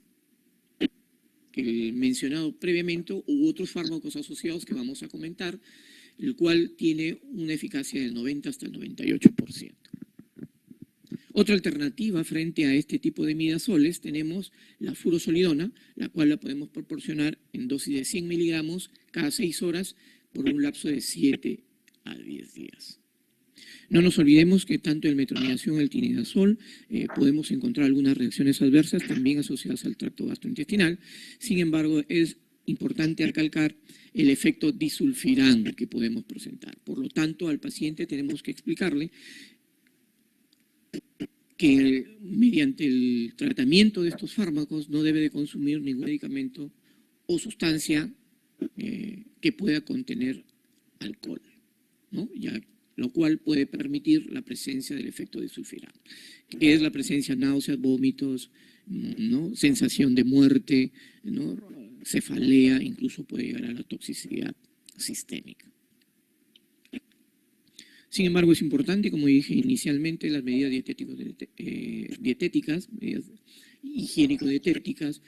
que el mencionado previamente u otros fármacos asociados que vamos a comentar, el cual tiene una eficacia del 90 hasta el 98%. Otra alternativa frente a este tipo de midazoles tenemos la furosolidona, la cual la podemos proporcionar en dosis de 100 miligramos cada 6 horas por un lapso de 7 a 10 días. No nos olvidemos que tanto el metronidazol como el tinidazol podemos encontrar algunas reacciones adversas también asociadas al tracto gastrointestinal. Sin embargo, es importante recalcar el efecto disulfirán que podemos presentar. Por lo tanto, al paciente tenemos que explicarle que mediante el tratamiento de estos fármacos no debe de consumir ningún medicamento o sustancia que pueda contener alcohol, ¿no? Lo cual puede permitir la presencia del efecto disulfirán, que es la presencia de náuseas, vómitos, ¿no? Sensación de muerte, ¿no? Cefalea, incluso puede llegar a la toxicidad sistémica. Sin embargo, es importante, como dije inicialmente, las medidas dietéticas, medidas higiénico-dietéticas,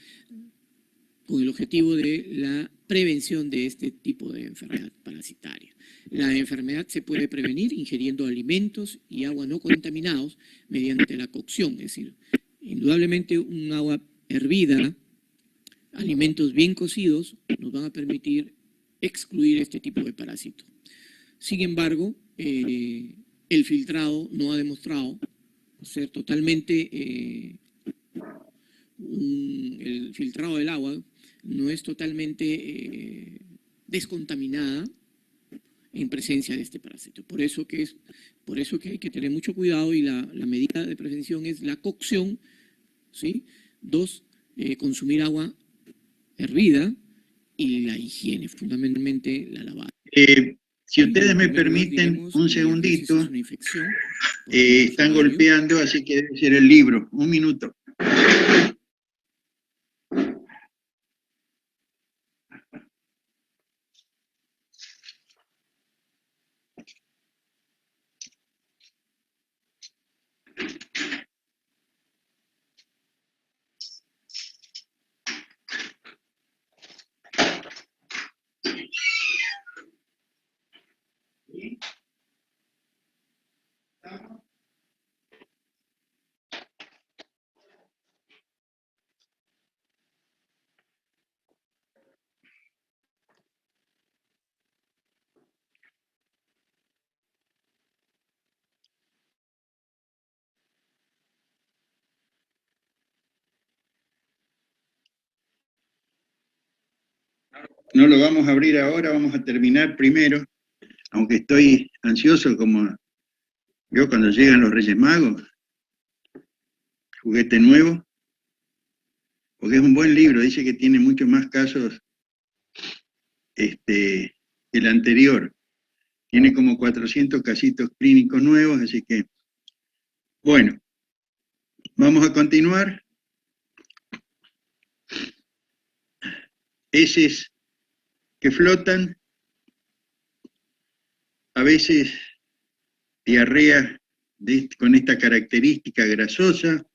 con el objetivo de la prevención de este tipo de enfermedad parasitaria. La enfermedad se puede prevenir ingiriendo alimentos y agua no contaminados mediante la cocción, es decir, indudablemente un agua hervida, alimentos bien cocidos nos van a permitir excluir este tipo de parásito. Sin embargo, el filtrado no ha demostrado ser totalmente, el filtrado del agua no es totalmente descontaminada en presencia de este parásito. Por eso que hay que tener mucho cuidado y la medida de prevención es la cocción, ¿sí? 2, consumir agua hervida y la higiene, fundamentalmente la lavada. Si ustedes me permiten un segundito, están golpeando, así que debe ser el libro. Un minuto. No lo vamos a abrir ahora, vamos a terminar primero, aunque estoy ansioso como yo cuando llegan los Reyes Magos, juguete nuevo, porque es un buen libro, dice que tiene muchos más casos que el anterior, tiene como 400 casitos clínicos nuevos, así que, bueno, vamos a continuar. Heces que flotan, a veces diarrea con esta característica grasosa,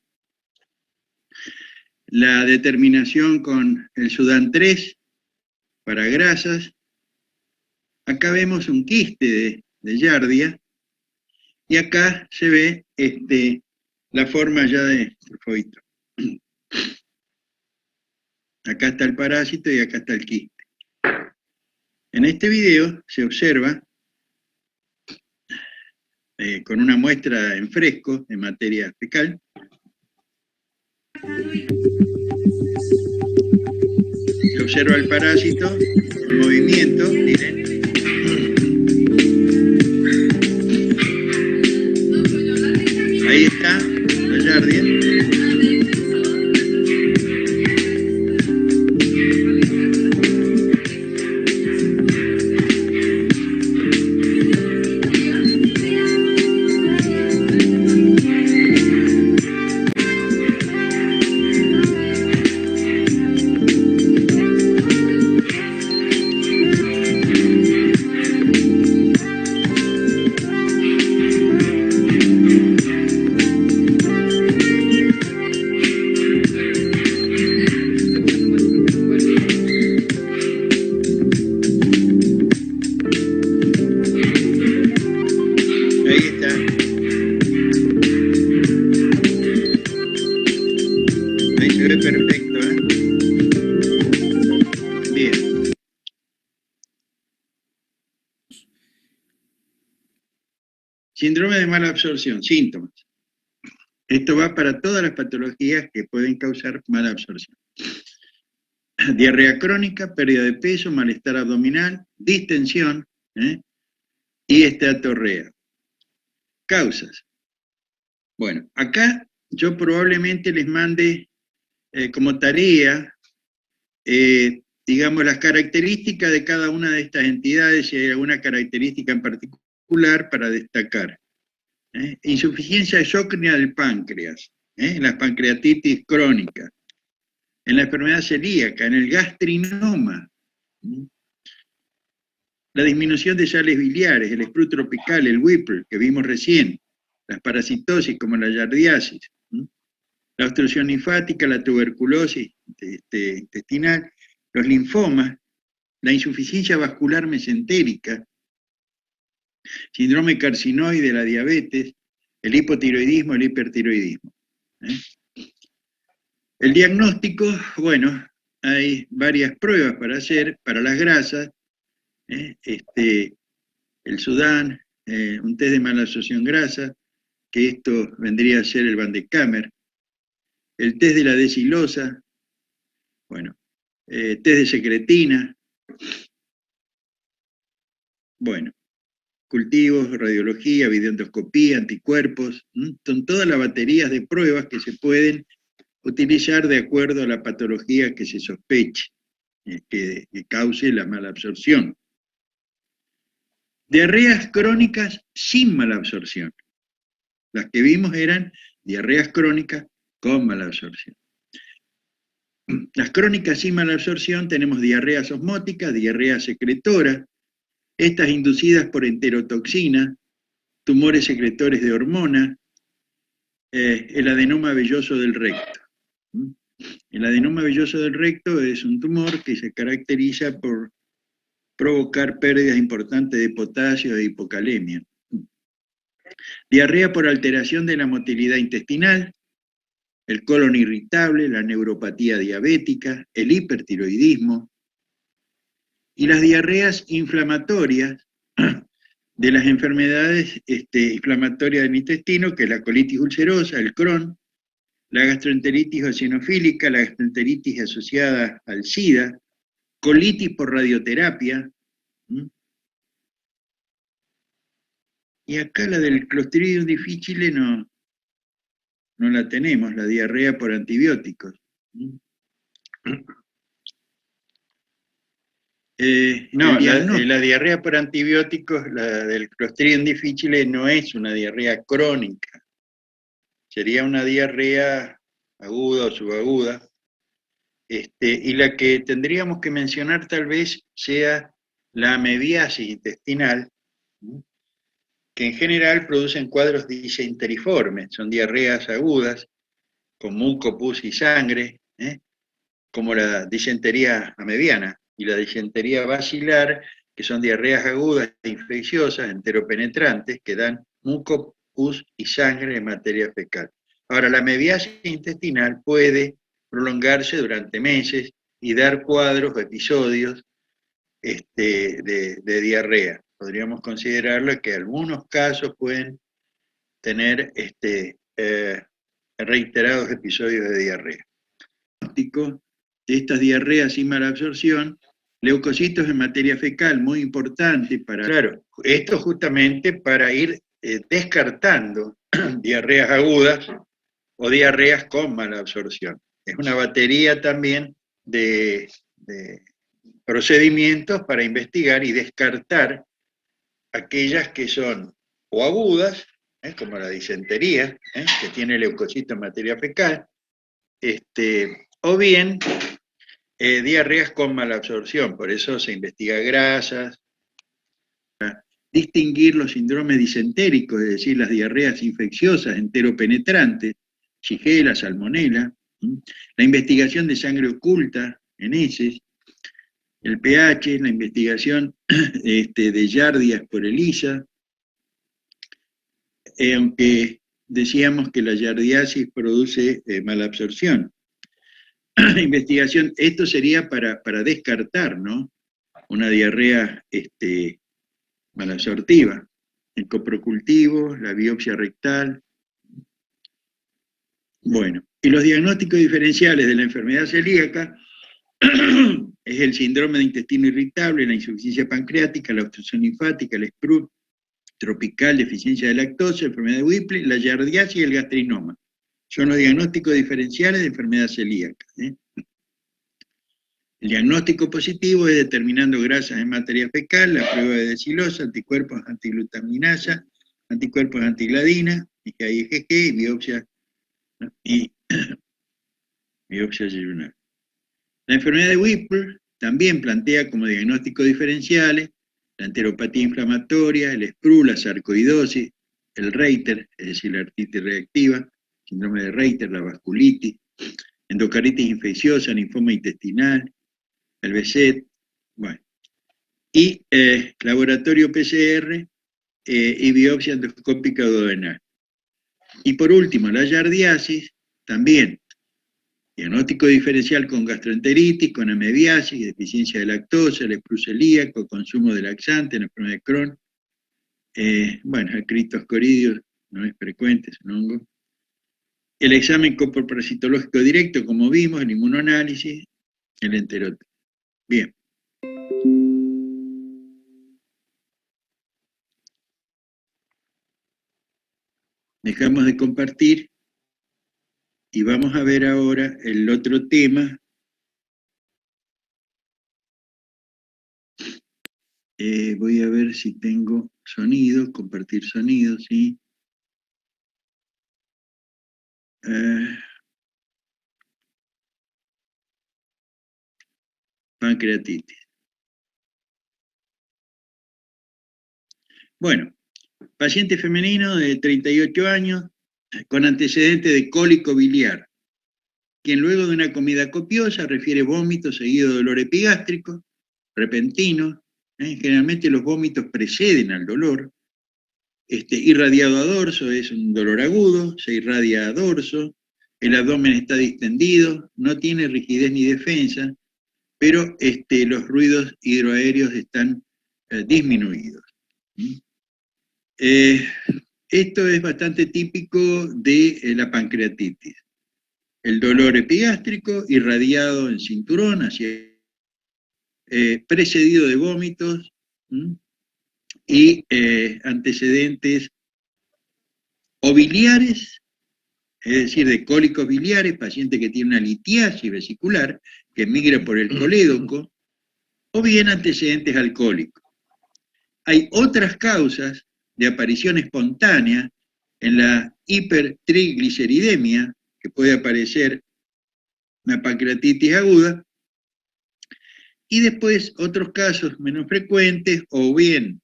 la determinación con el Sudán 3 para grasas. Acá vemos un quiste de Giardia y acá se ve la forma ya de trofoito. Acá está el parásito y acá está el quiste. En este video se observa con una muestra en fresco de materia fecal. Se observa el parásito en movimiento, miren. Ahí está la Giardia. Ahí está. Ahí se ve perfecto, ¿eh? Bien. Síndrome de mala absorción, síntomas. Esto va para todas las patologías que pueden causar mala absorción. Diarrea crónica, pérdida de peso, malestar abdominal, distensión, y esteatorrea. Causas. Bueno, acá yo probablemente les mande como tarea, digamos, las características de cada una de estas entidades, si hay alguna característica en particular para destacar. Insuficiencia exócrina del páncreas, en la pancreatitis crónica, en la enfermedad celíaca, en el gastrinoma, la disminución de sales biliares, el sprue tropical, el Whipple, que vimos recién, las parasitosis como la yardiasis, la obstrucción linfática, la tuberculosis intestinal, los linfomas, la insuficiencia vascular mesentérica, síndrome carcinoide, la diabetes, el hipotiroidismo, el hipertiroidismo. El diagnóstico, bueno, hay varias pruebas para hacer, para las grasas, el Sudán, un test de mala absorción grasa, que esto vendría a ser el Van de Kammer, el test de la desilosa, bueno, test de secretina, bueno, cultivos, radiología, videoendoscopía, anticuerpos, son todas las baterías de pruebas que se pueden utilizar de acuerdo a la patología que se sospeche, que cause la mala absorción. Diarreas crónicas sin mala absorción. Las que vimos eran diarreas crónicas con mala absorción. Las crónicas sin mala absorción tenemos diarreas osmóticas, diarreas secretoras, estas inducidas por enterotoxina, tumores secretores de hormona, el adenoma velloso del recto. El adenoma velloso del recto es un tumor que se caracteriza por provocar pérdidas importantes de potasio e hipocalemia. Diarrea por alteración de la motilidad intestinal, el colon irritable, la neuropatía diabética, el hipertiroidismo, y las diarreas inflamatorias de las enfermedades inflamatorias del intestino, que es la colitis ulcerosa, el Crohn, la gastroenteritis eosinofílica, la gastroenteritis asociada al SIDA, colitis por radioterapia, y acá la del Clostridium difficile no la tenemos, la diarrea por antibióticos. No, la diarrea por antibióticos, la del Clostridium difficile, no es una diarrea crónica. Sería una diarrea aguda o subaguda. Y la que tendríamos que mencionar tal vez sea la amebiasis intestinal, que en general producen cuadros disenteriformes, son diarreas agudas, con muco, pus y sangre, como la disentería amebiana, y la disentería basilar, que son diarreas agudas e infecciosas, enteropenetrantes, que dan muco, pus y sangre en materia fecal. Ahora, la amebiasis intestinal puede prolongarse durante meses y dar cuadros o episodios de diarrea. Podríamos considerarlo que algunos casos pueden tener reiterados episodios de diarrea. De estas diarreas sin mala absorción, leucocitos en materia fecal, muy importante para... Claro, esto justamente para ir descartando diarreas agudas o diarreas con mala absorción. Es una batería también de procedimientos para investigar y descartar aquellas que son o agudas, como la disentería, que tiene leucocitos en materia fecal, o bien diarreas con mala absorción, por eso se investiga grasas, para distinguir los síndromes disentéricos, es decir, las diarreas infecciosas enteropenetrantes, Shigella, Salmonella, la investigación de sangre oculta en heces, el pH, la investigación de Yardias por ELISA, aunque decíamos que la yardiasis produce malabsorción. Investigación, esto sería para descartar, ¿no? Una diarrea malabsortiva. El coprocultivo, la biopsia rectal. Bueno, y los diagnósticos diferenciales de la enfermedad celíaca es el síndrome de intestino irritable, la insuficiencia pancreática, la obstrucción linfática, el SPRUT tropical, deficiencia de lactosa, enfermedad de Whipple, la yardiasis y el gastrinoma. Son los diagnósticos diferenciales de enfermedad celíaca. El diagnóstico positivo es determinando grasas en materia fecal, la prueba de desilosa, anticuerpos antiglutaminasa, anticuerpos antigladina, IgG y biopsia, ¿no? Y biopsia yeyunal. La enfermedad de Whipple también plantea como diagnósticos diferenciales la enteropatía inflamatoria, el SPRU, la sarcoidosis, el Reiter, es decir, la artritis reactiva, síndrome de Reiter, la vasculitis, endocaritis infecciosa, linfoma intestinal, el BSET, bueno. Y laboratorio PCR y biopsia endoscópica duodenal. Y por último, la yardiasis, también diagnóstico diferencial con gastroenteritis, con amebiasis, deficiencia de lactosa, el SPRU celíaco, consumo de laxante, la enfermedad de Crohn. Bueno, el criptoscoridio no es frecuente, es un hongo. El examen coproparasitológico directo, como vimos, el inmunoanálisis, el enteroto. Bien. Dejamos de compartir y vamos a ver ahora el otro tema. Voy a ver si tengo sonido, compartir sonido, ¿sí? Pancreatitis. Bueno, paciente femenino de 38 años con antecedente de cólico biliar, quien luego de una comida copiosa refiere vómitos seguido de dolor epigástrico, repentino. Generalmente los vómitos preceden al dolor. Irradiado a dorso, es un dolor agudo, se irradia a dorso, el abdomen está distendido, no tiene rigidez ni defensa, pero los ruidos hidroaéreos están disminuidos. Esto es bastante típico de la pancreatitis. El dolor epigástrico irradiado en cinturón, precedido de vómitos y antecedentes o biliares, es decir, de cólicos biliares, paciente que tiene una litiasis vesicular, que migra por el colédoco, o bien antecedentes alcohólicos. Hay otras causas de aparición espontánea en la hipertrigliceridemia, que puede aparecer una pancreatitis aguda, y después otros casos menos frecuentes, o bien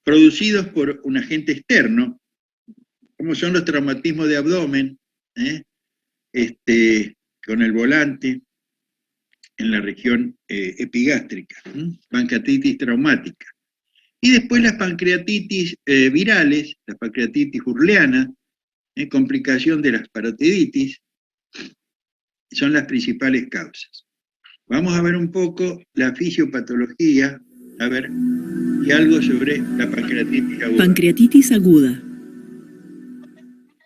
producidos por un agente externo, como son los traumatismos de abdomen, con el volante en la región epigástrica, pancreatitis traumática. Y después las pancreatitis virales, la pancreatitis urleana, complicación de la parotiditis, son las principales causas. Vamos a ver un poco la fisiopatología, a ver, y algo sobre la pancreatitis aguda. Pancreatitis aguda.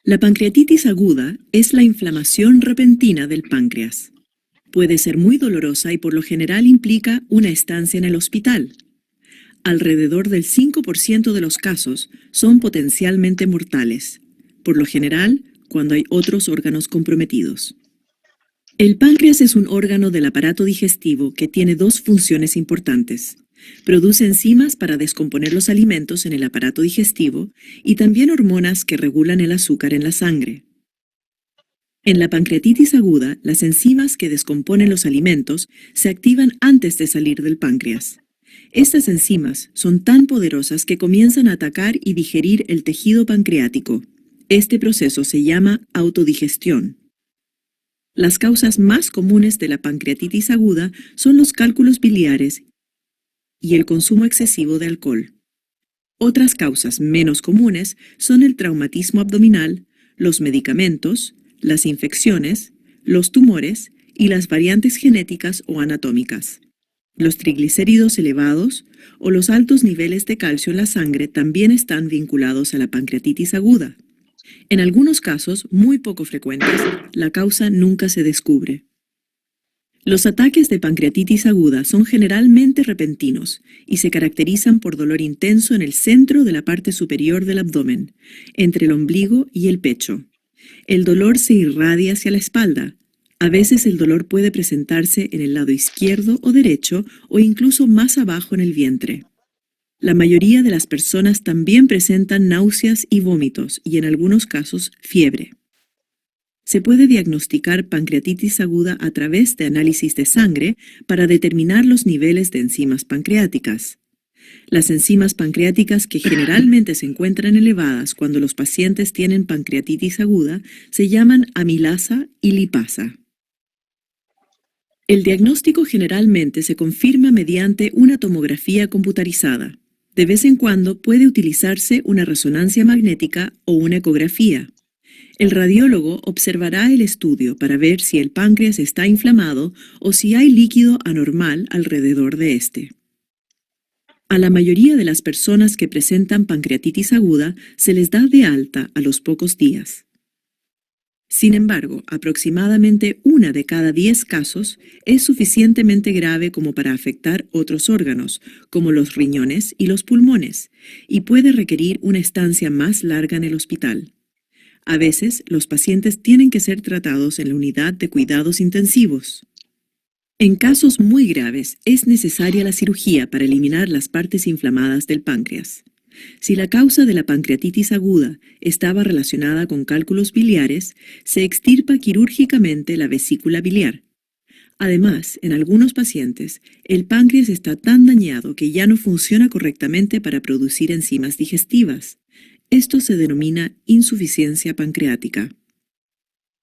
La pancreatitis aguda es la inflamación repentina del páncreas. Puede ser muy dolorosa y por lo general implica una estancia en el hospital. Alrededor del 5% de los casos son potencialmente mortales, por lo general cuando hay otros órganos comprometidos. El páncreas es un órgano del aparato digestivo que tiene dos funciones importantes. Produce enzimas para descomponer los alimentos en el aparato digestivo y también hormonas que regulan el azúcar en la sangre. En la pancreatitis aguda, las enzimas que descomponen los alimentos se activan antes de salir del páncreas. Estas enzimas son tan poderosas que comienzan a atacar y digerir el tejido pancreático. Este proceso se llama autodigestión. Las causas más comunes de la pancreatitis aguda son los cálculos biliares y el consumo excesivo de alcohol. Otras causas menos comunes son el traumatismo abdominal, los medicamentos, las infecciones, los tumores y las variantes genéticas o anatómicas. Los triglicéridos elevados o los altos niveles de calcio en la sangre también están vinculados a la pancreatitis aguda. En algunos casos, muy poco frecuentes, la causa nunca se descubre. Los ataques de pancreatitis aguda son generalmente repentinos y se caracterizan por dolor intenso en el centro de la parte superior del abdomen, entre el ombligo y el pecho. El dolor se irradia hacia la espalda. A veces el dolor puede presentarse en el lado izquierdo o derecho o incluso más abajo en el vientre. La mayoría de las personas también presentan náuseas y vómitos y en algunos casos fiebre. Se puede diagnosticar pancreatitis aguda a través de análisis de sangre para determinar los niveles de enzimas pancreáticas. Las enzimas pancreáticas que generalmente se encuentran elevadas cuando los pacientes tienen pancreatitis aguda se llaman amilasa y lipasa. El diagnóstico generalmente se confirma mediante una tomografía computarizada. De vez en cuando puede utilizarse una resonancia magnética o una ecografía. El radiólogo observará el estudio para ver si el páncreas está inflamado o si hay líquido anormal alrededor de este. A la mayoría de las personas que presentan pancreatitis aguda se les da de alta a los pocos días. Sin embargo, aproximadamente 1 de cada 10 casos es suficientemente grave como para afectar otros órganos, como los riñones y los pulmones, y puede requerir una estancia más larga en el hospital. A veces, los pacientes tienen que ser tratados en la unidad de cuidados intensivos. En casos muy graves, es necesaria la cirugía para eliminar las partes inflamadas del páncreas. Si la causa de la pancreatitis aguda estaba relacionada con cálculos biliares, se extirpa quirúrgicamente la vesícula biliar. Además, en algunos pacientes, el páncreas está tan dañado que ya no funciona correctamente para producir enzimas digestivas. Esto se denomina insuficiencia pancreática.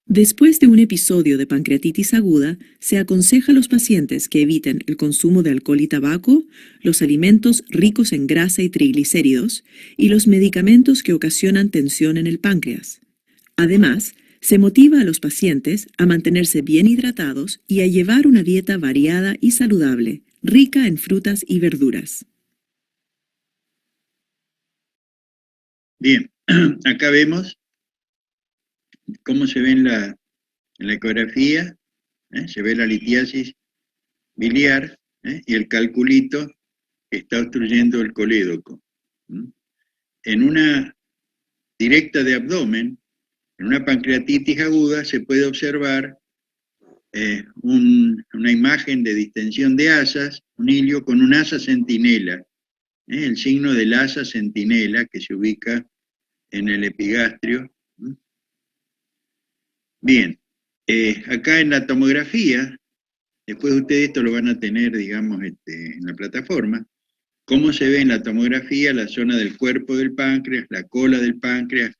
Después de un episodio de pancreatitis aguda, se aconseja a los pacientes que eviten el consumo de alcohol y tabaco, los alimentos ricos en grasa y triglicéridos y los medicamentos que ocasionan tensión en el páncreas. Además, se motiva a los pacientes a mantenerse bien hidratados y a llevar una dieta variada y saludable, rica en frutas y verduras. Bien, acá vemos cómo se ve en la ecografía, se ve la litiasis biliar y el calculito que está obstruyendo el colédoco. En una directa de abdomen, en una pancreatitis aguda, se puede observar una imagen de distensión de asas, un hilio con un asa centinela, el signo del asa centinela que se ubica en el epigastrio. Bien, acá en la tomografía, después ustedes esto lo van a tener, digamos, en la plataforma, cómo se ve en la tomografía la zona del cuerpo del páncreas, la cola del páncreas,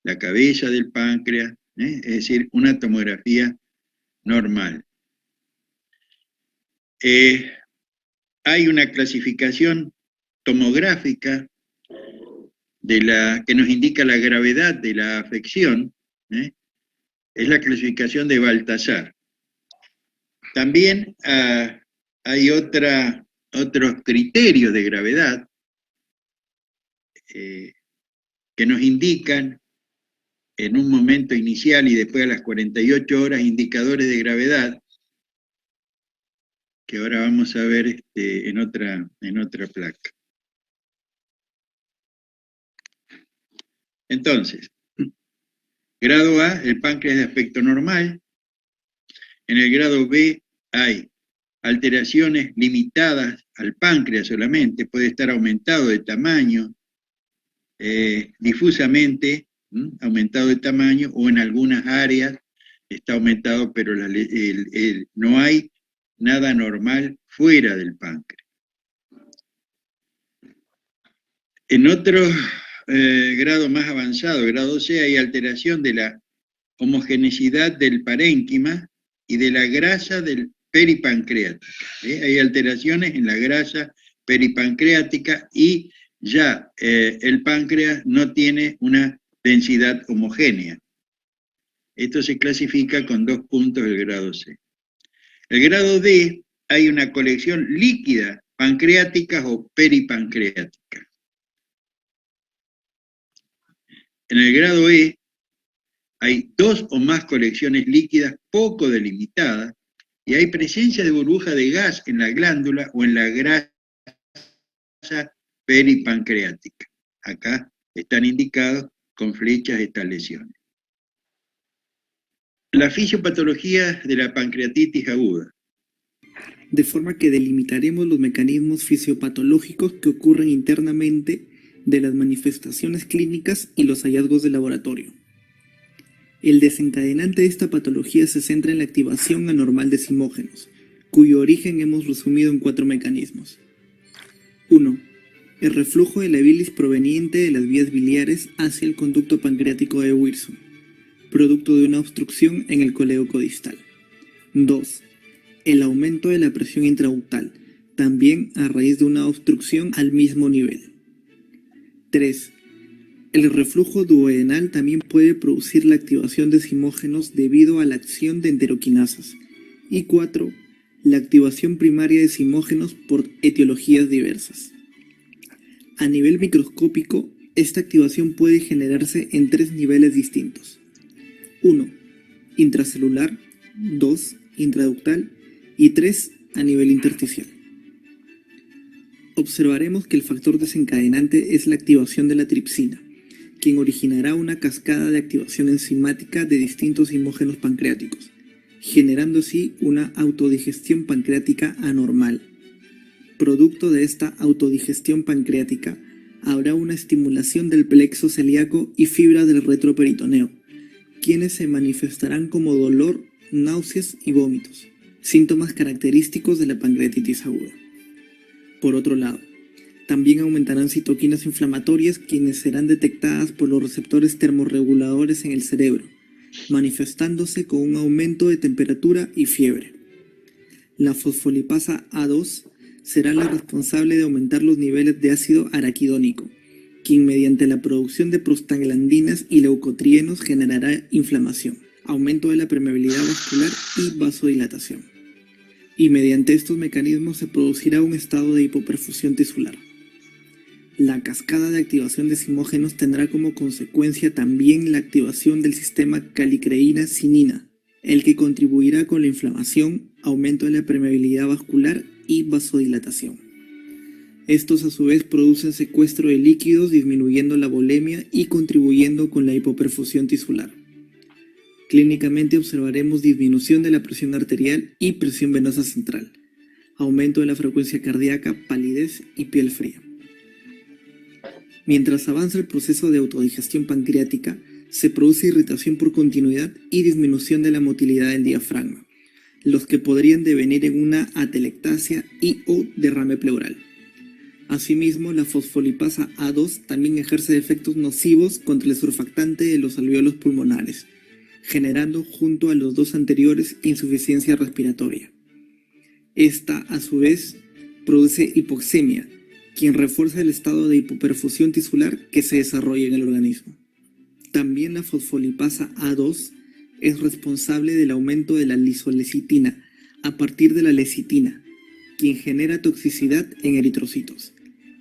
la cabeza del páncreas, es decir, una tomografía normal. Hay una clasificación tomográfica que nos indica la gravedad de la afección, es la clasificación de Baltasar. También hay otros criterios de gravedad que nos indican en un momento inicial y después a las 48 horas indicadores de gravedad, que ahora vamos a ver en otra placa. Entonces, grado A, el páncreas de aspecto normal. En el grado B hay alteraciones limitadas al páncreas solamente, puede estar aumentado de tamaño, difusamente aumentado de tamaño, o en algunas áreas está aumentado, pero no hay nada normal fuera del páncreas. En otro grado más avanzado, grado C, hay alteración de la homogeneidad del parénquima y de la grasa del peripancreática. Hay alteraciones en la grasa peripancreática y ya el páncreas no tiene una densidad homogénea. Esto se clasifica con 2 puntos del grado C. El grado D, hay una colección líquida pancreática o peripancreática. En el grado E, hay 2 o más colecciones líquidas poco delimitadas y hay presencia de burbuja de gas en la glándula o en la grasa peripancreática. Acá están indicados con flechas estas lesiones. La fisiopatología de la pancreatitis aguda. De forma que delimitaremos los mecanismos fisiopatológicos que ocurren internamente de las manifestaciones clínicas y los hallazgos de laboratorio. El desencadenante de esta patología se centra en la activación anormal de simógenos, cuyo origen hemos resumido en 4 mecanismos. 1. El reflujo de la bilis proveniente de las vías biliares hacia el conducto pancreático de Wilson, producto de una obstrucción en el colédoco distal. 2. El aumento de la presión intraductal, también a raíz de una obstrucción al mismo nivel. 3. El reflujo duodenal también puede producir la activación de simógenos debido a la acción de enteroquinasas. Y 4. La activación primaria de simógenos por etiologías diversas. A nivel microscópico, esta activación puede generarse en 3 niveles distintos. 1. Intracelular, 2. Intraductal y 3. A nivel intersticial. Observaremos que el factor desencadenante es la activación de la tripsina, quien originará una cascada de activación enzimática de distintos simógenos pancreáticos, generando así una autodigestión pancreática anormal. Producto de esta autodigestión pancreática, habrá una estimulación del plexo celíaco y fibra del retroperitoneo, quienes se manifestarán como dolor, náuseas y vómitos, síntomas característicos de la pancreatitis aguda. Por otro lado, también aumentarán citoquinas inflamatorias, quienes serán detectadas por los receptores termorreguladores en el cerebro, manifestándose con un aumento de temperatura y fiebre. La fosfolipasa A2 será la responsable de aumentar los niveles de ácido araquidónico, quien mediante la producción de prostaglandinas y leucotrienos generará inflamación, aumento de la permeabilidad vascular y vasodilatación. Y mediante estos mecanismos se producirá un estado de hipoperfusión tisular. La cascada de activación de simógenos tendrá como consecuencia también la activación del sistema calicreína-cinina, el que contribuirá con la inflamación, aumento de la permeabilidad vascular y vasodilatación. Estos a su vez producen secuestro de líquidos, disminuyendo la volemia y contribuyendo con la hipoperfusión tisular. Clínicamente observaremos disminución de la presión arterial y presión venosa central, aumento de la frecuencia cardíaca, palidez y piel fría. Mientras avanza el proceso de autodigestión pancreática, se produce irritación por continuidad y disminución de la motilidad del diafragma, los que podrían devenir en una atelectasia y o derrame pleural. Asimismo, la fosfolipasa A2 también ejerce efectos nocivos contra el surfactante de los alvéolos pulmonares, generando junto a los 2 anteriores insuficiencia respiratoria. Esta, a su vez, produce hipoxemia, quien refuerza el estado de hipoperfusión tisular que se desarrolla en el organismo. También la fosfolipasa A2 es responsable del aumento de la lisolecitina a partir de la lecitina, quien genera toxicidad en eritrocitos,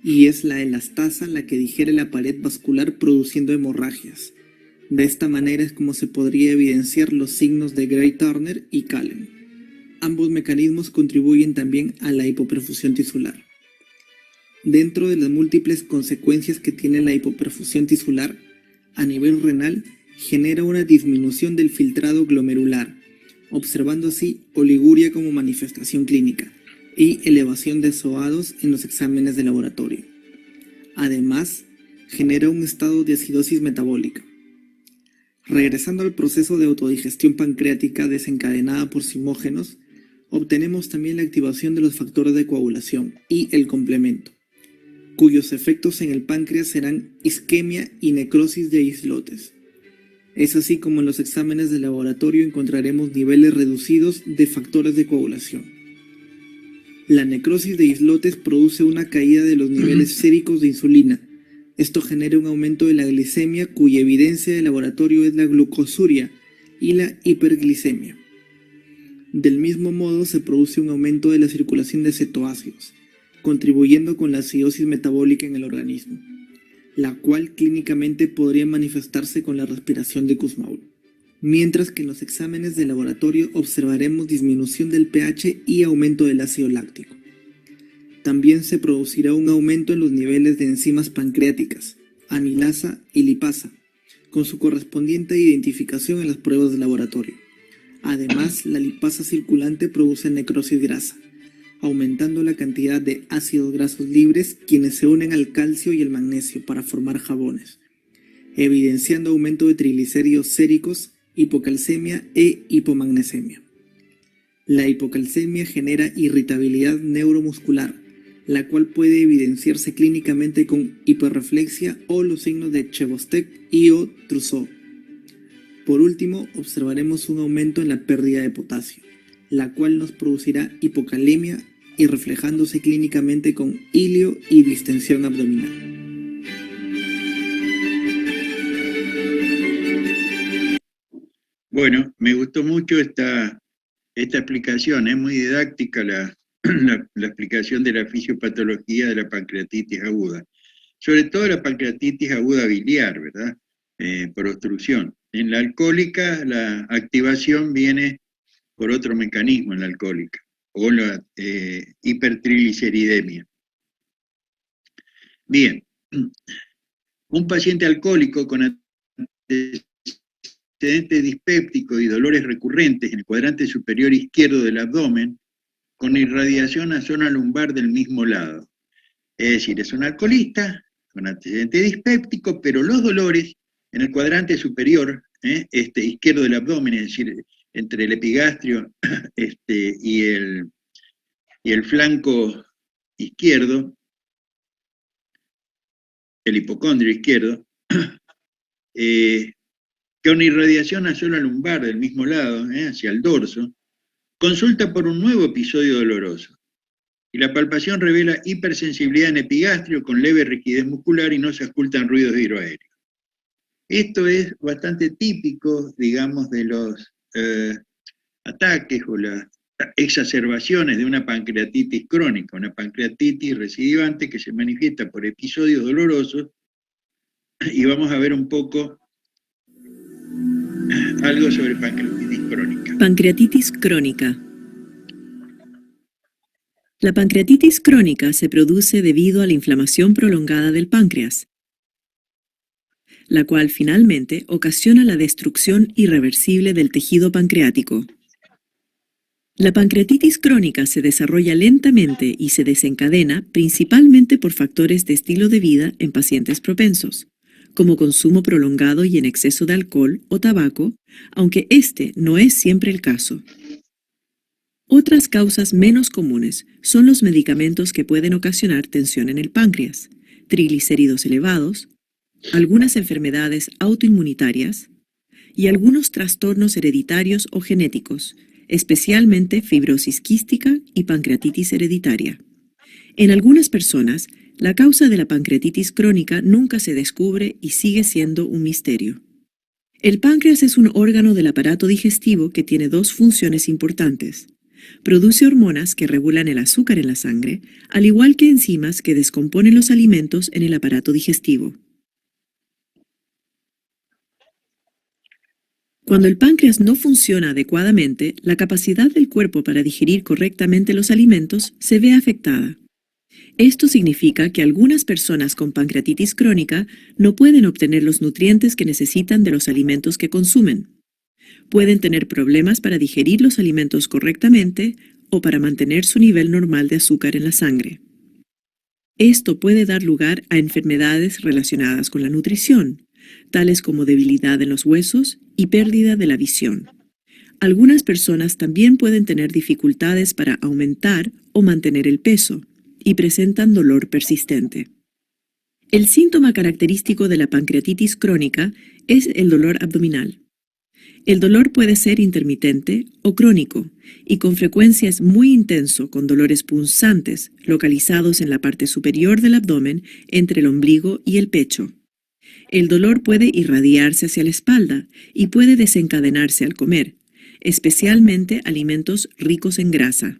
y es la elastasa la que digiere la pared vascular produciendo hemorragias. De esta manera es como se podría evidenciar los signos de Gray-Turner y Callen. Ambos mecanismos contribuyen también a la hipoperfusión tisular. Dentro de las múltiples consecuencias que tiene la hipoperfusión tisular, a nivel renal genera una disminución del filtrado glomerular, observando así oliguria como manifestación clínica y elevación de SOADos en los exámenes de laboratorio. Además, genera un estado de acidosis metabólica. Regresando al proceso de autodigestión pancreática desencadenada por simógenos, obtenemos también la activación de los factores de coagulación y el complemento, cuyos efectos en el páncreas serán isquemia y necrosis de islotes. Es así como en los exámenes de laboratorio encontraremos niveles reducidos de factores de coagulación. La necrosis de islotes produce una caída de los niveles séricos de insulina. Esto genera un aumento de la glicemia, cuya evidencia de laboratorio es la glucosuria y la hiperglicemia. Del mismo modo, se produce un aumento de la circulación de cetoácidos, contribuyendo con la acidosis metabólica en el organismo, la cual clínicamente podría manifestarse con la respiración de Kussmaul. Mientras que en los exámenes de laboratorio observaremos disminución del pH y aumento del ácido láctico. También se producirá un aumento en los niveles de enzimas pancreáticas, amilasa y lipasa, con su correspondiente identificación en las pruebas de laboratorio. Además, la lipasa circulante produce necrosis grasa, aumentando la cantidad de ácidos grasos libres, quienes se unen al calcio y el magnesio para formar jabones, evidenciando aumento de triglicéridos séricos, hipocalcemia e hipomagnesemia. La hipocalcemia genera irritabilidad neuromuscular, la cual puede evidenciarse clínicamente con hiperreflexia o los signos de Chebostek y o Trousseau. Por último, observaremos un aumento en la pérdida de potasio, la cual nos producirá hipocalemia y reflejándose clínicamente con ilio y distensión abdominal. Bueno, me gustó mucho esta explicación, es muy didáctica la explicación de la fisiopatología de la pancreatitis aguda. Sobre todo la pancreatitis aguda biliar, ¿verdad? Por obstrucción. En la alcohólica, la activación viene por otro mecanismo en la alcohólica, o la hipertrigliceridemia. Bien, un paciente alcohólico con antecedentes dispépticos y dolores recurrentes en el cuadrante superior izquierdo del abdomen, con irradiación a zona lumbar del mismo lado. Es decir, es un alcoholista con antecedente dispéptico, pero los dolores en el cuadrante superior izquierdo del abdomen, es decir, entre el epigastrio y el flanco izquierdo, el hipocondrio izquierdo, con irradiación a zona lumbar del mismo lado, hacia el dorso, consulta por un nuevo episodio doloroso. Y la palpación revela hipersensibilidad en epigastrio con leve rigidez muscular y no se ocultan ruidos hidroaéreos. Esto es bastante típico, digamos, de los ataques o las exacerbaciones de una pancreatitis crónica, una pancreatitis recidivante que se manifiesta por episodios dolorosos, y vamos a ver un poco algo sobre pancreatitis crónica. Pancreatitis crónica. La pancreatitis crónica se produce debido a la inflamación prolongada del páncreas, la cual finalmente ocasiona la destrucción irreversible del tejido pancreático. La pancreatitis crónica se desarrolla lentamente y se desencadena principalmente por factores de estilo de vida en pacientes propensos, como consumo prolongado y en exceso de alcohol o tabaco, aunque este no es siempre el caso. Otras causas menos comunes son los medicamentos que pueden ocasionar tensión en el páncreas, triglicéridos elevados, algunas enfermedades autoinmunitarias y algunos trastornos hereditarios o genéticos, especialmente fibrosis quística y pancreatitis hereditaria. En algunas personas, la causa de la pancreatitis crónica nunca se descubre y sigue siendo un misterio. El páncreas es un órgano del aparato digestivo que tiene dos funciones importantes. Produce hormonas que regulan el azúcar en la sangre, al igual que enzimas que descomponen los alimentos en el aparato digestivo. Cuando el páncreas no funciona adecuadamente, la capacidad del cuerpo para digerir correctamente los alimentos se ve afectada. Esto significa que algunas personas con pancreatitis crónica no pueden obtener los nutrientes que necesitan de los alimentos que consumen. Pueden tener problemas para digerir los alimentos correctamente o para mantener su nivel normal de azúcar en la sangre. Esto puede dar lugar a enfermedades relacionadas con la nutrición, tales como debilidad en los huesos y pérdida de la visión. Algunas personas también pueden tener dificultades para aumentar o mantener el peso y presentan dolor persistente. El síntoma característico de la pancreatitis crónica es el dolor abdominal. El dolor puede ser intermitente o crónico y con frecuencia es muy intenso con dolores punzantes localizados en la parte superior del abdomen entre el ombligo y el pecho. El dolor puede irradiarse hacia la espalda y puede desencadenarse al comer, especialmente alimentos ricos en grasa.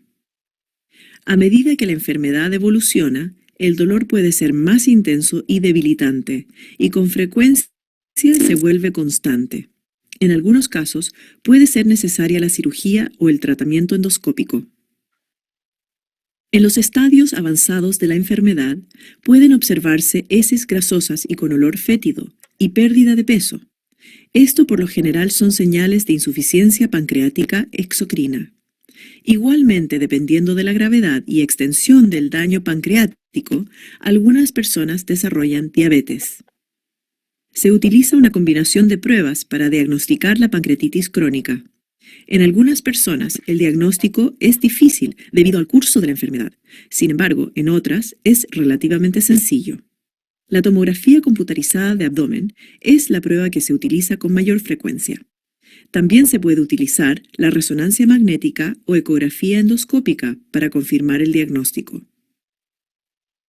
A medida que la enfermedad evoluciona, el dolor puede ser más intenso y debilitante, y con frecuencia se vuelve constante. En algunos casos, puede ser necesaria la cirugía o el tratamiento endoscópico. En los estadios avanzados de la enfermedad, pueden observarse heces grasosas y con olor fétido, y pérdida de peso. Esto por lo general son señales de insuficiencia pancreática exocrina. Igualmente, dependiendo de la gravedad y extensión del daño pancreático, algunas personas desarrollan diabetes. Se utiliza una combinación de pruebas para diagnosticar la pancreatitis crónica. En algunas personas, el diagnóstico es difícil debido al curso de la enfermedad. Sin embargo, en otras es relativamente sencillo. La tomografía computarizada de abdomen es la prueba que se utiliza con mayor frecuencia. También se puede utilizar la resonancia magnética o ecografía endoscópica para confirmar el diagnóstico.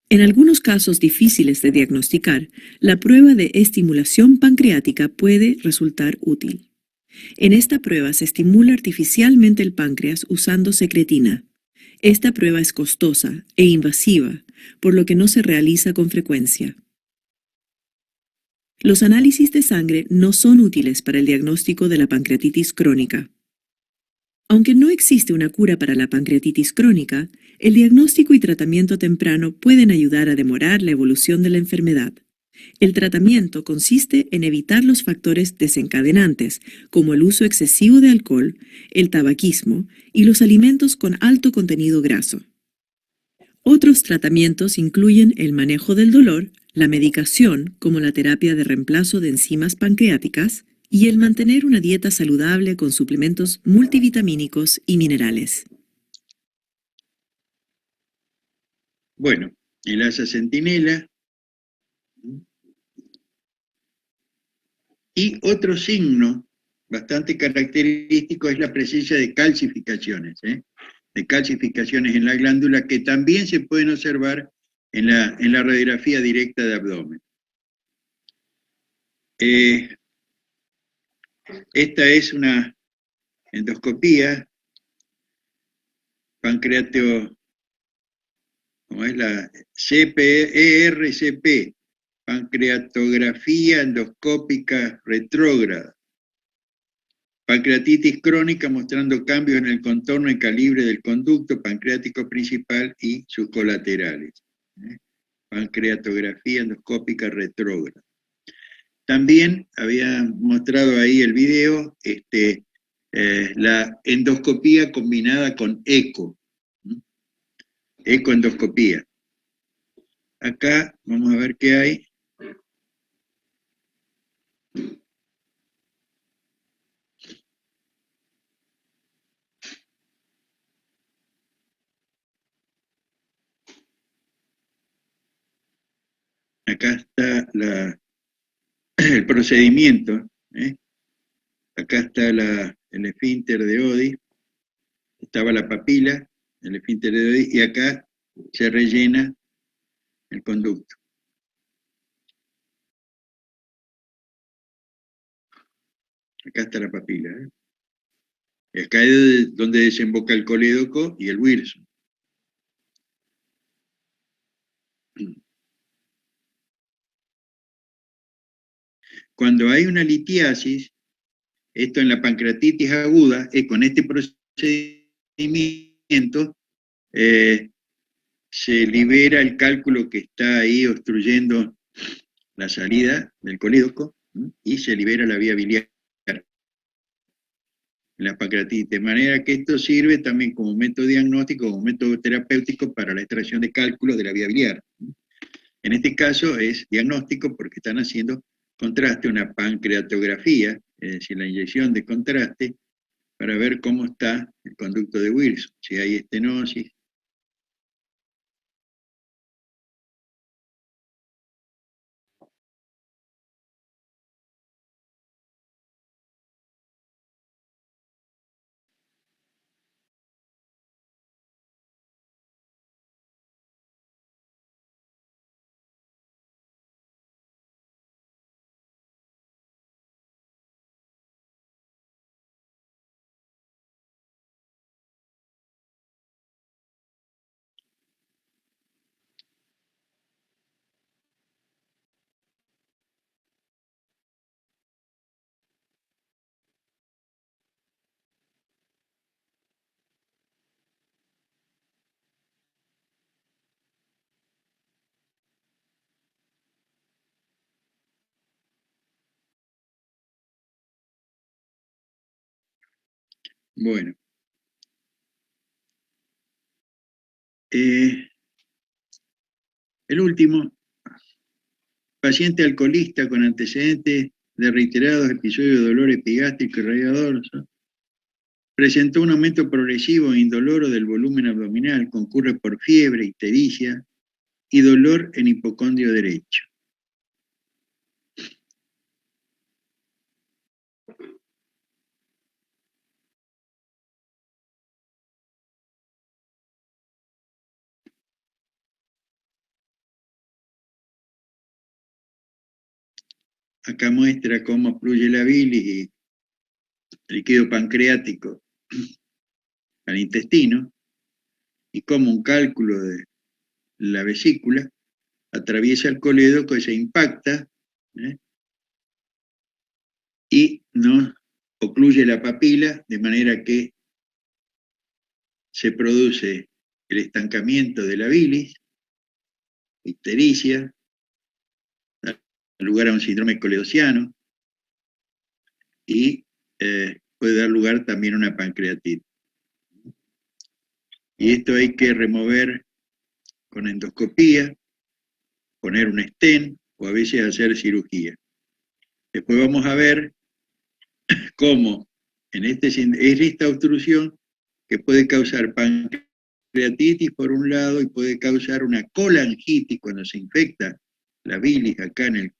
En algunos casos difíciles de diagnosticar, la prueba de estimulación pancreática puede resultar útil. En esta prueba se estimula artificialmente el páncreas usando secretina. Esta prueba es costosa e invasiva, por lo que no se realiza con frecuencia. Los análisis de sangre no son útiles para el diagnóstico de la pancreatitis crónica. Aunque no existe una cura para la pancreatitis crónica, el diagnóstico y tratamiento temprano pueden ayudar a demorar la evolución de la enfermedad. El tratamiento consiste en evitar los factores desencadenantes, como el uso excesivo de alcohol, el tabaquismo y los alimentos con alto contenido graso. Otros tratamientos incluyen el manejo del dolor, la medicación, como la terapia de reemplazo de enzimas pancreáticas, y el mantener una dieta saludable con suplementos multivitamínicos y minerales. Bueno, el asa centinela. Y otro signo bastante característico es la presencia de calcificaciones, de calcificaciones en la glándula que también se pueden observar en la radiografía directa de abdomen. Esta es una endoscopía pancreateo, como es la ERCP, pancreatografía endoscópica retrógrada. Pancreatitis crónica mostrando cambios en el contorno y calibre del conducto pancreático principal y sus colaterales. Pancreatografía endoscópica retrógrada. También había mostrado ahí el video, la endoscopía combinada con eco. Ecoendoscopía. Acá vamos a ver qué hay. Acá está el procedimiento. Acá está el esfínter de Oddi. Estaba la papila, el esfínter de Oddi, y acá se rellena el conducto. Acá está la papila. Acá es donde desemboca el colédoco y el Wilson. Cuando hay una litiasis, esto en la pancreatitis aguda, con este procedimiento se libera el cálculo que está ahí obstruyendo la salida del colédoco y se libera la vía biliar en la pancreatitis, de manera que esto sirve también como método diagnóstico, como método terapéutico para la extracción de cálculos de la vía biliar. En este caso es diagnóstico porque están haciendo contraste, una pancreatografía, es decir, la inyección de contraste, para ver cómo está el conducto de Wilson, si hay estenosis, Bueno. El último, paciente alcoholista con antecedentes de reiterados episodios de dolor epigástrico y radiador, presentó un aumento progresivo e indoloro del volumen abdominal, concurre por fiebre, ictericia y dolor en hipocondrio derecho. Acá muestra cómo fluye la bilis y líquido pancreático al intestino y cómo un cálculo de la vesícula atraviesa el colédoco y se impacta y no ocluye la papila, de manera que se produce el estancamiento de la bilis, ictericia, da lugar a un síndrome coledociano y puede dar lugar también a una pancreatitis. Y esto hay que remover con endoscopía, poner un stent o a veces hacer cirugía. Después vamos a ver cómo en esta obstrucción que puede causar pancreatitis por un lado y puede causar una colangitis cuando se infecta la bilis acá en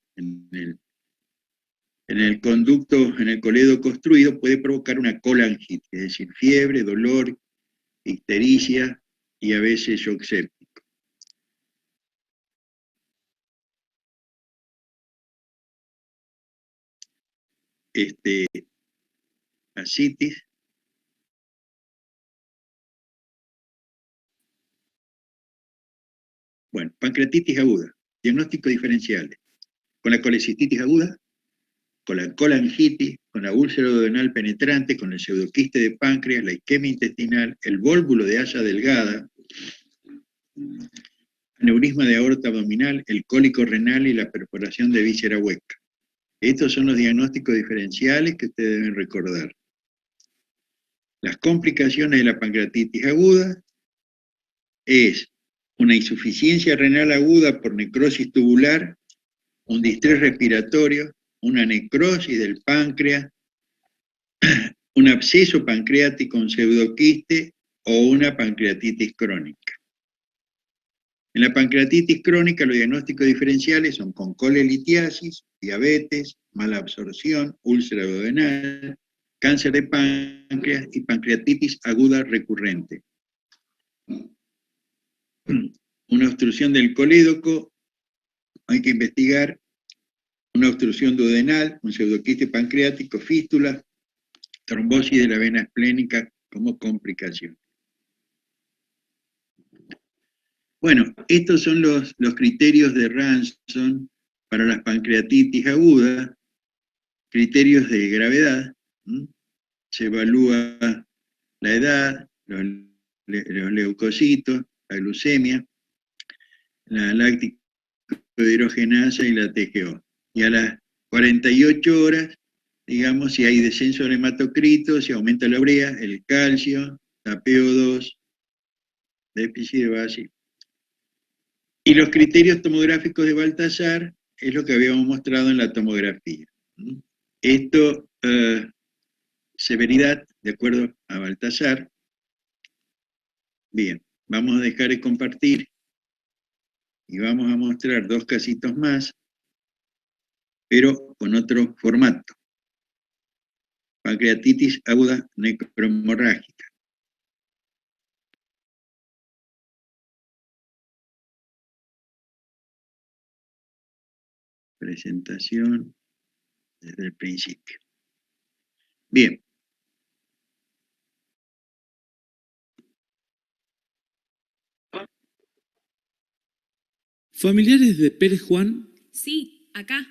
el conducto, en el colédoco obstruido, puede provocar una colangitis, es decir, fiebre, dolor, ictericia y a veces shock séptico. Ascitis. Bueno, pancreatitis aguda, diagnóstico diferenciales. Con la colecistitis aguda, con la colangitis, con la úlcera duodenal penetrante, con el pseudoquiste de páncreas, la isquemia intestinal, el vólvulo de asa delgada, aneurisma de aorta abdominal, el cólico renal y la perforación de víscera hueca. Estos son los diagnósticos diferenciales que ustedes deben recordar. Las complicaciones de la pancreatitis aguda es una insuficiencia renal aguda por necrosis tubular, un distrés respiratorio, una necrosis del páncreas, un absceso pancreático, un pseudoquiste o una pancreatitis crónica. En la pancreatitis crónica los diagnósticos diferenciales son con colelitiasis, diabetes, mala absorción, úlcera duodenal, cáncer de páncreas y pancreatitis aguda recurrente. Una obstrucción del colédoco, hay que investigar una obstrucción duodenal, un pseudoquiste pancreático, fístula, trombosis de la vena esplénica como complicación. Bueno, estos son los criterios de Ranson para las pancreatitis agudas, criterios de gravedad. Se evalúa la edad, los leucocitos, la glucemia, la láctico hidrogenasa y la TGO. Y a las 48 horas, digamos, si hay descenso del hematocrito, si aumenta la urea, el calcio, la PO2, déficit de base. Y los criterios tomográficos de Baltasar es lo que habíamos mostrado en la tomografía. Esto, severidad, de acuerdo a Baltasar. Bien, vamos a dejar de compartir y vamos a mostrar dos casitos más, pero con otro formato. Pancreatitis aguda necrohemorrágica. Presentación desde el principio. Bien. ¿Familiares de Pérez Juan? Sí, acá.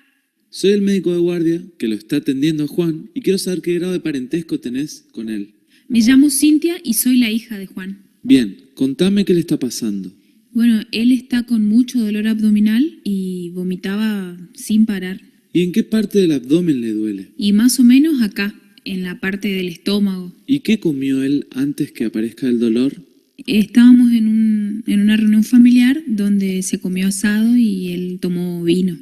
Soy el médico de guardia que lo está atendiendo a Juan y quiero saber qué grado de parentesco tenés con él. Me llamo Cintia y soy la hija de Juan. Bien, contame qué le está pasando. Bueno, él está con mucho dolor abdominal y vomitaba sin parar. ¿Y en qué parte del abdomen le duele? Y más o menos acá, en la parte del estómago. ¿Y qué comió él antes que aparezca el dolor? Estábamos en una reunión familiar donde se comió asado y él tomó vino.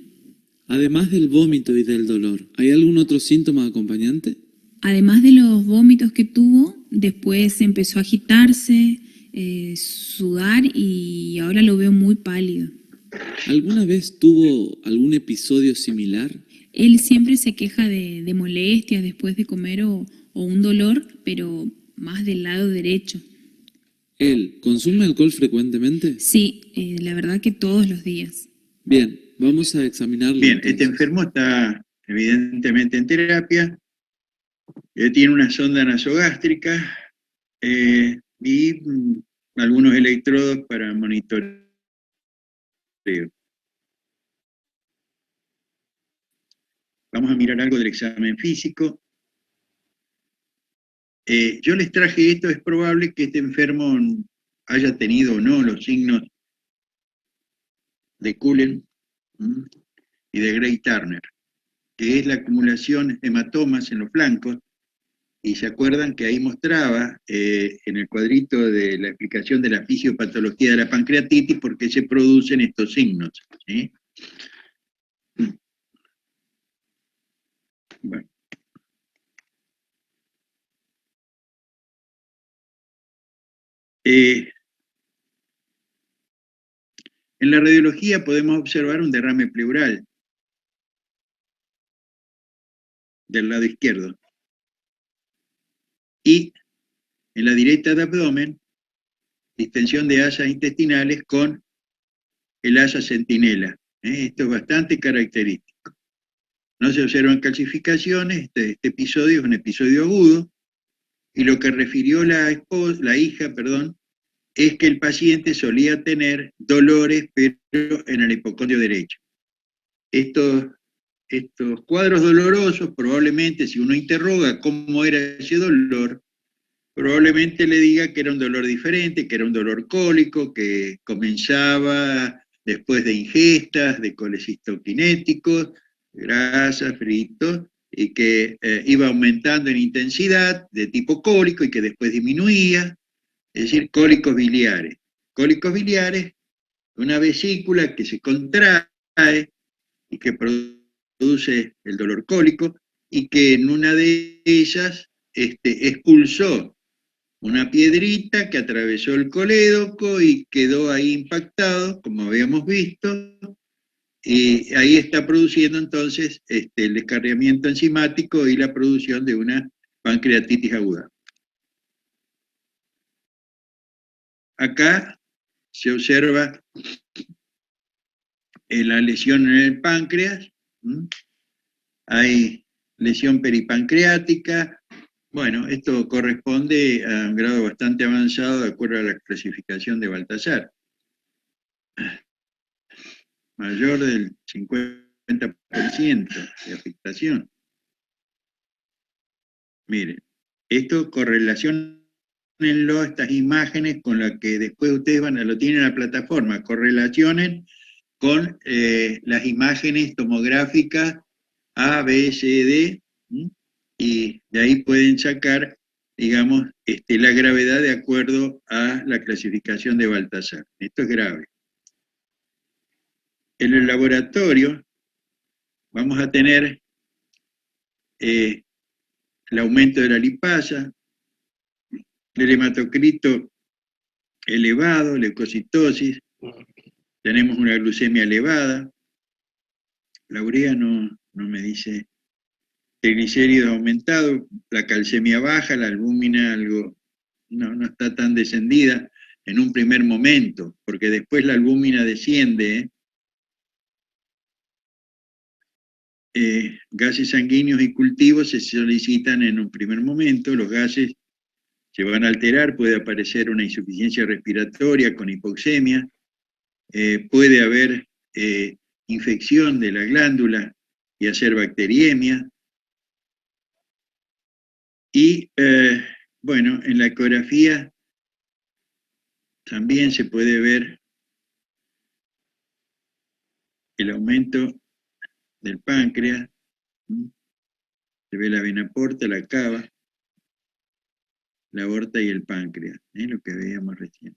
Además del vómito y del dolor, ¿hay algún otro síntoma acompañante? Además de los vómitos que tuvo, después empezó a agitarse, sudar y ahora lo veo muy pálido. ¿Alguna vez tuvo algún episodio similar? Él siempre se queja de molestias después de comer o un dolor, pero más del lado derecho. ¿Él consume alcohol frecuentemente? Sí, la verdad que todos los días. Bien, vamos a examinarlo. Bien, entonces. este enfermo está evidentemente en terapia, tiene una sonda nasogástrica y algunos electrodos para monitoreo. Vamos a mirar algo del examen físico. Yo les traje esto, es probable que este enfermo haya tenido o no los signos de Cullen y de Gray-Turner, que es la acumulación de hematomas en los flancos, y se acuerdan que ahí mostraba en el cuadrito de la explicación de la fisiopatología de la pancreatitis por qué se producen estos signos, ¿sí? Bueno. En la radiología podemos observar un derrame pleural del lado izquierdo. Y en la directa de abdomen, distensión de asas intestinales con el asa centinela. Esto es bastante característico. No se observan calcificaciones, este episodio es un episodio agudo, y lo que refirió la hija, es que el paciente solía tener dolores, pero en el hipocondrio derecho. Estos cuadros dolorosos, probablemente, si uno interroga cómo era ese dolor, probablemente le diga que era un dolor diferente, que era un dolor cólico, que comenzaba después de ingestas, de colecistoquinéticos, grasas, fritos, y que iba aumentando en intensidad de tipo cólico y que después disminuía, es decir, cólicos biliares. Cólicos biliares, una vesícula que se contrae y que produce el dolor cólico, y que en una de ellas expulsó una piedrita que atravesó el colédoco y quedó ahí impactado, como habíamos visto, y ahí está produciendo entonces el descarriamiento enzimático y la producción de una pancreatitis aguda. Acá se observa la lesión en el páncreas, hay lesión peripancreática. Bueno, esto corresponde a un grado bastante avanzado de acuerdo a la clasificación de Baltasar. Mayor del 50% de afectación. Miren, esto correlaciónenlo, estas imágenes, con las que después ustedes lo tienen en la plataforma, correlacionen con las imágenes tomográficas A, B, C, D, y de ahí pueden sacar, digamos, la gravedad de acuerdo a la clasificación de Baltasar. Esto es grave. En el laboratorio vamos a tener el aumento de la lipasa, el hematocrito elevado, leucocitosis, tenemos una glucemia elevada, la urea no me dice, triglicéridos aumentados, la calcemia baja, la albúmina algo, no está tan descendida en un primer momento, porque después la albúmina desciende. Gases sanguíneos y cultivos se solicitan en un primer momento, los gases se van a alterar, puede aparecer una insuficiencia respiratoria con hipoxemia, puede haber infección de la glándula y hacer bacteriemia. Y bueno, en la ecografía también se puede ver el aumento del páncreas, Se ve la vena porta, la cava, la aorta y el páncreas, lo que veíamos recién.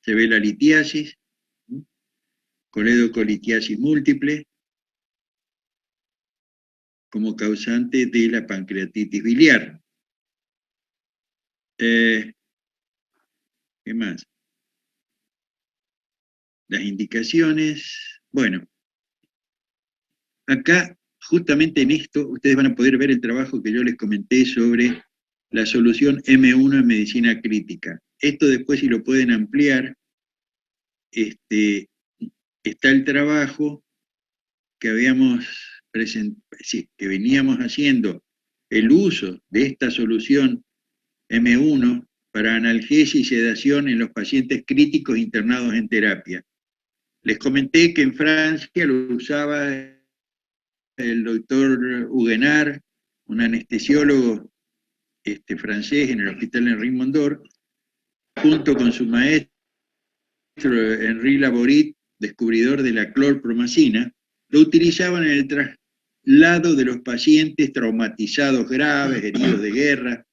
Se ve la litiasis, coledocolitiasis múltiple, como causante de la pancreatitis biliar. ¿Qué más? Las indicaciones. Bueno, acá, justamente en esto, ustedes van a poder ver el trabajo que yo les comenté sobre la solución M1 en medicina crítica. Esto después, si lo pueden ampliar, está el trabajo que que veníamos haciendo, el uso de esta solución M1 para analgesia y sedación en los pacientes críticos internados en terapia. Les comenté que en Francia lo usaba el doctor Huguenard, un anestesiólogo francés en el hospital Henri Mondor, junto con su maestro Henri Laborit, descubridor de la clorpromacina, lo utilizaban en el traslado de los pacientes traumatizados graves, heridos de guerra,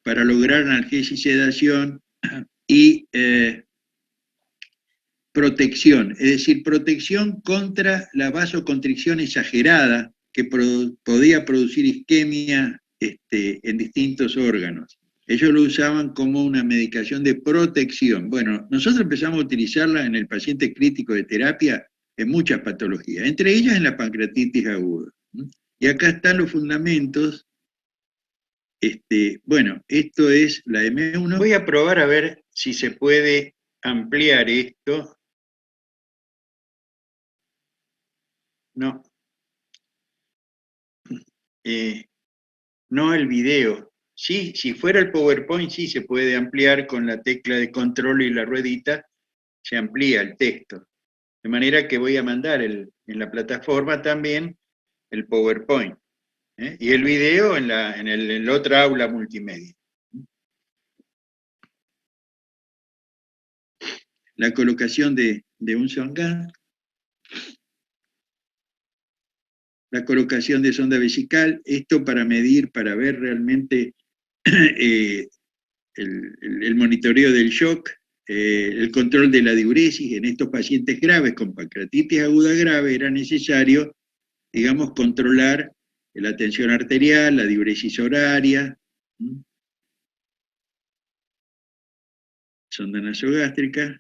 para lograr analgesia y sedación y protección, es decir, protección contra la vasoconstricción exagerada que podía producir isquemia en distintos órganos. Ellos lo usaban como una medicación de protección. Bueno, nosotros empezamos a utilizarla en el paciente crítico de terapia en muchas patologías, entre ellas en la pancreatitis aguda. Y acá están los fundamentos. Bueno, esto es la M1. Voy a probar a ver si se puede ampliar esto. No. No el video. Sí, si fuera el PowerPoint, sí se puede ampliar con la tecla de control y la ruedita, se amplía el texto. De manera que voy a mandar en la plataforma también el PowerPoint. Y el video en el otra aula multimedia. La colocación de un Swan-Ganz. La colocación de sonda vesical, esto para medir, para ver realmente el monitoreo del shock, el control de la diuresis. En estos pacientes graves con pancreatitis aguda grave era necesario, digamos, controlar la tensión arterial, la diuresis horaria, sonda nasogástrica,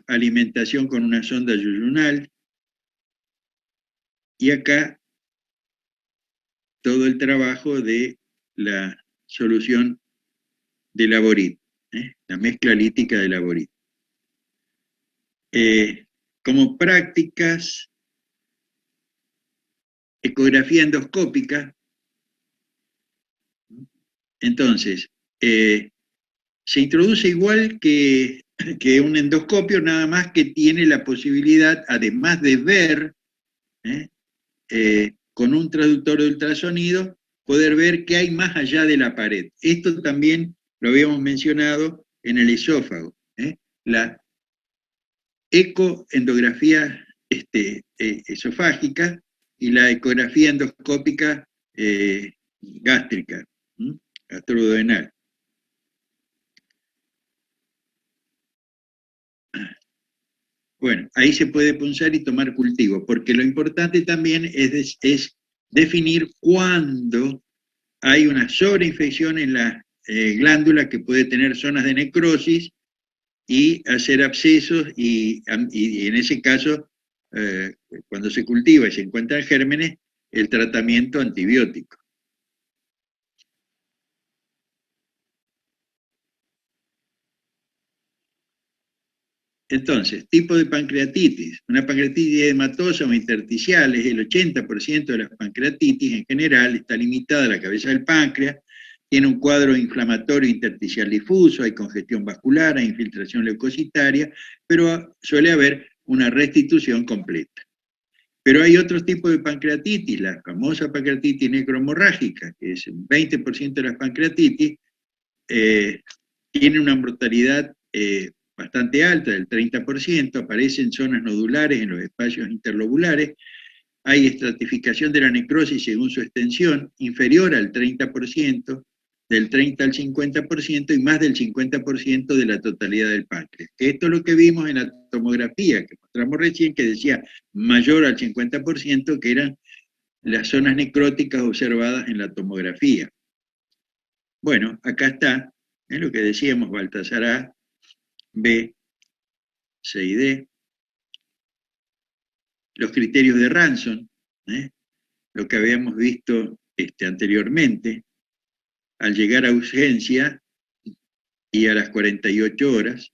alimentación con una sonda yuyunal, y acá todo el trabajo de la solución de Laborit, la mezcla lítica de Laborit. Como prácticas, ecografía endoscópica. Entonces, se introduce igual que un endoscopio, nada más que tiene la posibilidad, además de ver, con un traductor de ultrasonido, poder ver qué hay más allá de la pared. Esto también lo habíamos mencionado en el esófago. La ecoendografía esofágica y la ecografía endoscópica gástrica, gastroduodenal. Bueno, ahí se puede punzar y tomar cultivo, porque lo importante también es definir cuándo hay una sobreinfección en la glándula que puede tener zonas de necrosis y hacer abscesos, y en ese caso, cuando se cultiva y se encuentran gérmenes, el tratamiento antibiótico. Entonces, tipo de pancreatitis. Una pancreatitis edematosa o intersticial es el 80% de las pancreatitis. En general está limitada a la cabeza del páncreas, tiene un cuadro inflamatorio intersticial difuso, hay congestión vascular, hay infiltración leucocitaria, pero suele haber una restitución completa. Pero hay otros tipos de pancreatitis, la famosa pancreatitis necrohemorrágica, que es el 20% de las pancreatitis, tiene una mortalidad bastante alta, del 30%, aparecen zonas nodulares en los espacios interlobulares, hay estratificación de la necrosis según su extensión, inferior al 30%, del 30 al 50% y más del 50% de la totalidad del páncreas. Esto es lo que vimos en la tomografía que mostramos recién, que decía mayor al 50%, que eran las zonas necróticas observadas en la tomografía. Bueno, acá está, lo que decíamos, Baltasar A, B, C y D, los criterios de Ranson, lo que habíamos visto anteriormente, al llegar a urgencia y a las 48 horas,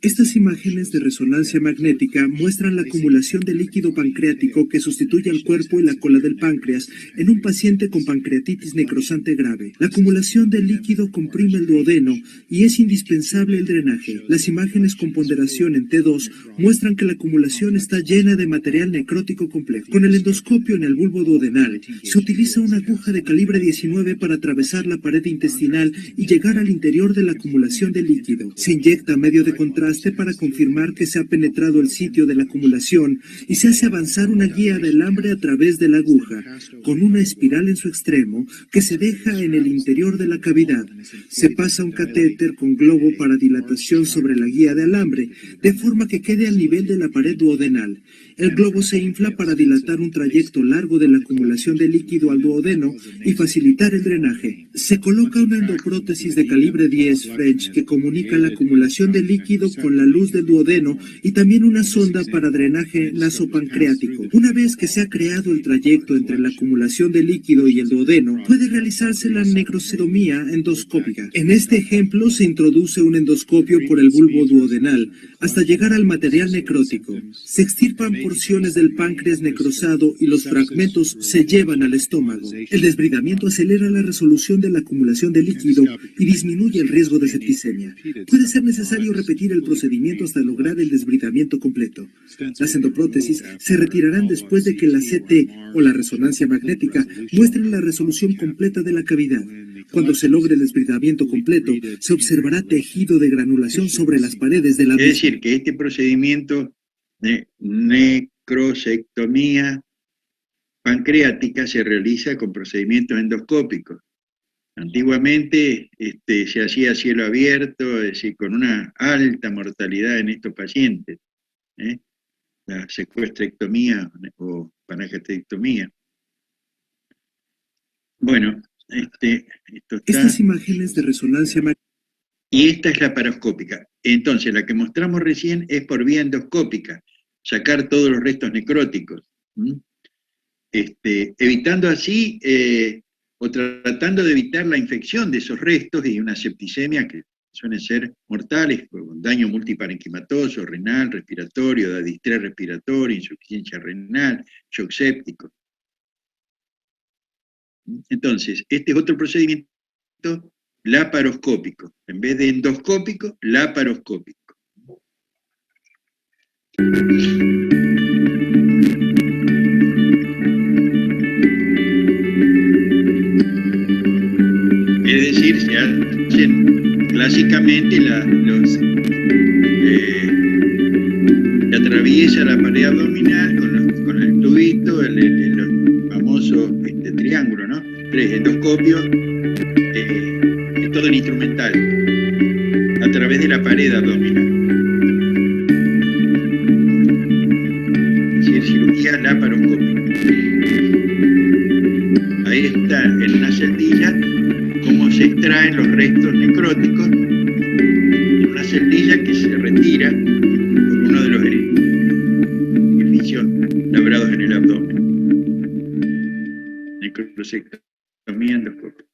Estas imágenes de resonancia magnética muestran la acumulación de líquido pancreático que sustituye al cuerpo y la cola del páncreas en un paciente con pancreatitis necrosante grave. La acumulación de líquido comprime el duodeno y es indispensable el drenaje. Las imágenes con ponderación en T2 muestran que la acumulación está llena de material necrótico complejo. Con el endoscopio en el bulbo duodenal, se utiliza una aguja de calibre 19 para atravesar la pared intestinal y llegar al interior de la acumulación de líquido. Se inyecta medio de contraste para confirmar que se ha penetrado el sitio de la acumulación y se hace avanzar una guía de alambre a través de la aguja, con una espiral en su extremo que se deja en el interior de la cavidad. Se pasa un catéter con globo para dilatación sobre la guía de alambre, de forma que quede al nivel de la pared duodenal. El globo se infla para dilatar un trayecto largo de la acumulación de líquido al duodeno y facilitar el drenaje. Se coloca una endoprótesis de calibre 10 French que comunica la acumulación de líquido con la luz del duodeno y también una sonda para drenaje nasopancreático. Una vez que se ha creado el trayecto entre la acumulación de líquido y el duodeno, puede realizarse la necrocetomía endoscópica. En este ejemplo se introduce un endoscopio por el bulbo duodenal hasta llegar al material necrótico. Se extirpan porciones del páncreas necrosado y los fragmentos se llevan al estómago. El desbridamiento acelera la resolución de la acumulación de líquido y disminuye el riesgo de septicemia. Puede ser necesario repetir el procedimiento hasta lograr el desbridamiento completo. Las endoprótesis se retirarán después de que la CT o la resonancia magnética muestren la resolución completa de la cavidad. Cuando se logre el desbridamiento completo, se observará tejido de granulación sobre las paredes de la misma. Es decir, que este procedimiento de necrosectomía pancreática se realiza con procedimientos endoscópicos. Antiguamente se hacía a cielo abierto, es decir, con una alta mortalidad en estos pacientes, la secuestrectomía o panagastrectomía. Bueno, esto está. Estas imágenes de resonancia magnética. Y esta es la paroscópica. Entonces, la que mostramos recién es por vía endoscópica, sacar todos los restos necróticos, evitando así o tratando de evitar la infección de esos restos y una septicemia que suelen ser mortales, con daño multiparenquimatoso, renal, respiratorio, de distrés respiratorio, insuficiencia renal, shock séptico. Entonces, este es otro procedimiento laparoscópico, en vez de endoscópico, laparoscópico. Es decir, se hacen clásicamente se atraviesa la pared abdominal con el tubito, el famoso triángulo, ¿no? 3 endoscopios, todo el instrumental, a través de la pared abdominal. Es decir, cirugía laparoscópica. Ahí está en una celdilla cómo se extraen los restos necróticos, en una celdilla que se retira por uno de los orificios labrados en el abdomen. Necrosectomía endoscópica.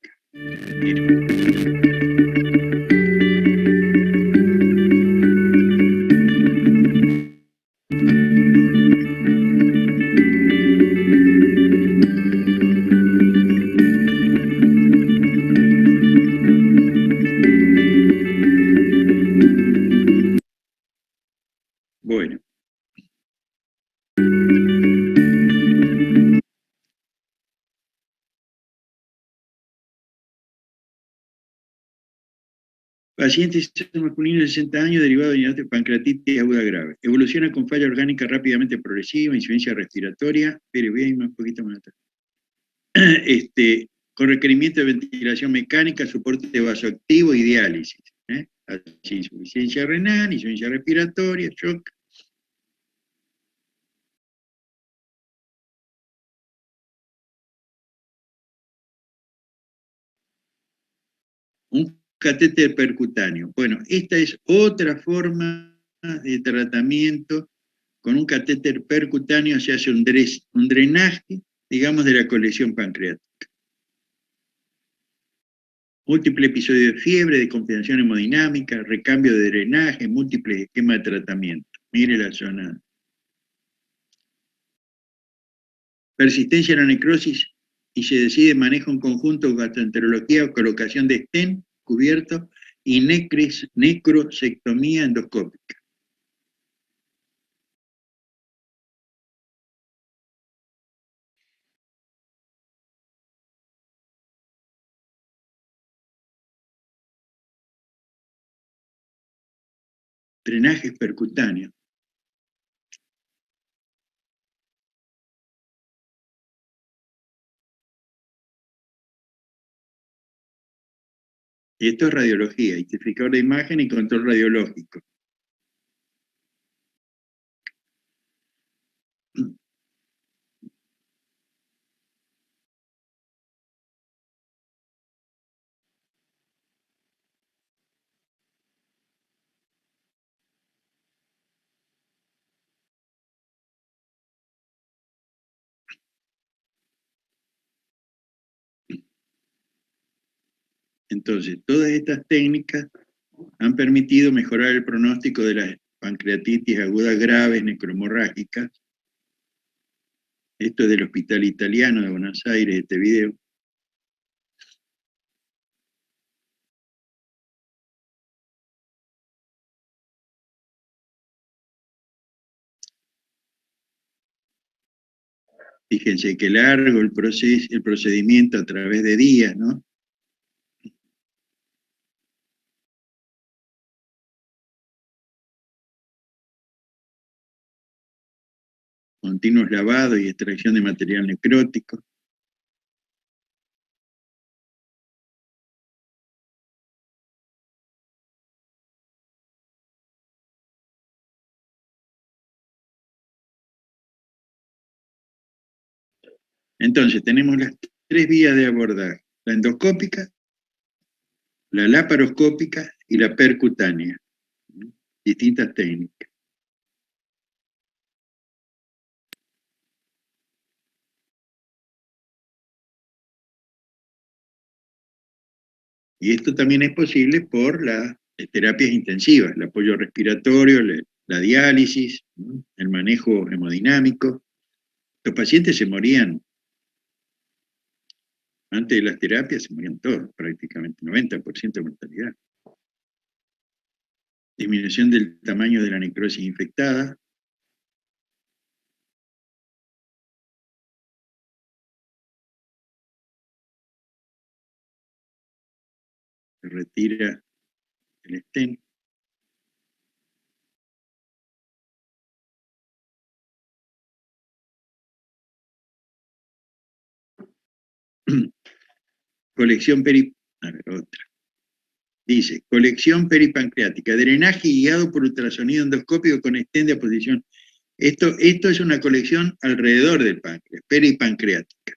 Bueno. Paciente masculino de 60 años derivado de pancreatitis aguda grave. Evoluciona con falla orgánica rápidamente progresiva, insuficiencia respiratoria. Espere, voy a irme un poquito más atrás. Con requerimiento de ventilación mecánica, soporte vasoactivo y diálisis. Así, insuficiencia renal, insuficiencia respiratoria, shock. Un catéter percutáneo. Bueno, esta es otra forma de tratamiento. Con un catéter percutáneo se hace un drenaje, digamos, de la colección pancreática. Múltiple episodio de fiebre, descompensación hemodinámica, recambio de drenaje, múltiples esquemas de tratamiento. Mire la zona. Persistencia en la necrosis y se decide manejo en conjunto, gastroenterología, colocación de stent cubierto y necrosectomía endoscópica. Drenajes percutáneos. Y esto es radiología, identificador de imagen y control radiológico. Entonces, todas estas técnicas han permitido mejorar el pronóstico de las pancreatitis agudas graves necromorrágicas. Esto es del Hospital Italiano de Buenos Aires, este video. Fíjense qué largo el procedimiento a través de días, ¿no? Continuos lavados y extracción de material necrótico. Entonces, tenemos las tres vías de abordaje: la endoscópica, la laparoscópica y la percutánea. Distintas técnicas. Y esto también es posible por las terapias intensivas, el apoyo respiratorio, la diálisis, el manejo hemodinámico. Los pacientes se morían, antes de las terapias se morían todos, prácticamente 90% de mortalidad. Disminución del tamaño de la necrosis infectada. Se retira el stent. Colección Dice, colección peripancreática, drenaje guiado por ultrasonido endoscópico con stent de aposición. Esto es una colección alrededor del páncreas, peripancreática.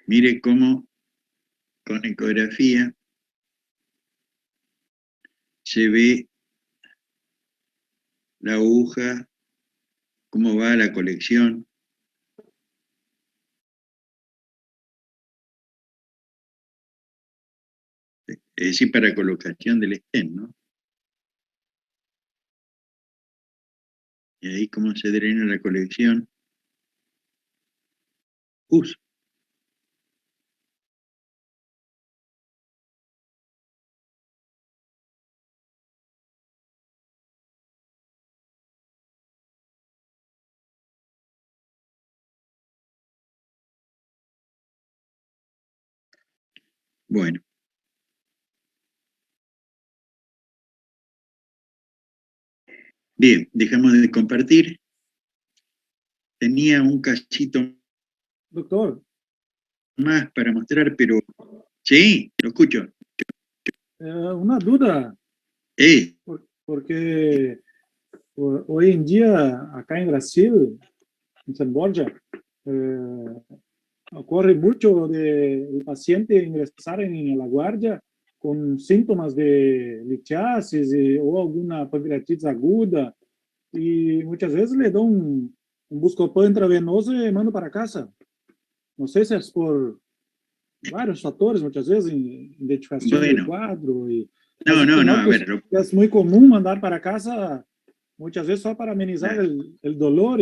Mire cómo con ecografía se ve la aguja, cómo va la colección. Es decir, para colocación del stent, ¿no? Y ahí cómo se drena la colección. Pus. Bueno. Bien, dejamos de compartir. Tenía un cachito Doctor, más para mostrar, pero... Sí, lo escucho. una duda, porque hoy en día acá en Brasil, en San Borja, ocurre mucho de el paciente ingresar en la guardia con síntomas de litiasis o alguna pancreatitis aguda, y muchas veces le dan un buscopan intravenoso y mando para casa. No sé si es por varios factores, muchas veces, identificación del cuadro. Y No, a ver. Es muy común mandar para casa, muchas veces solo para amenizar el dolor.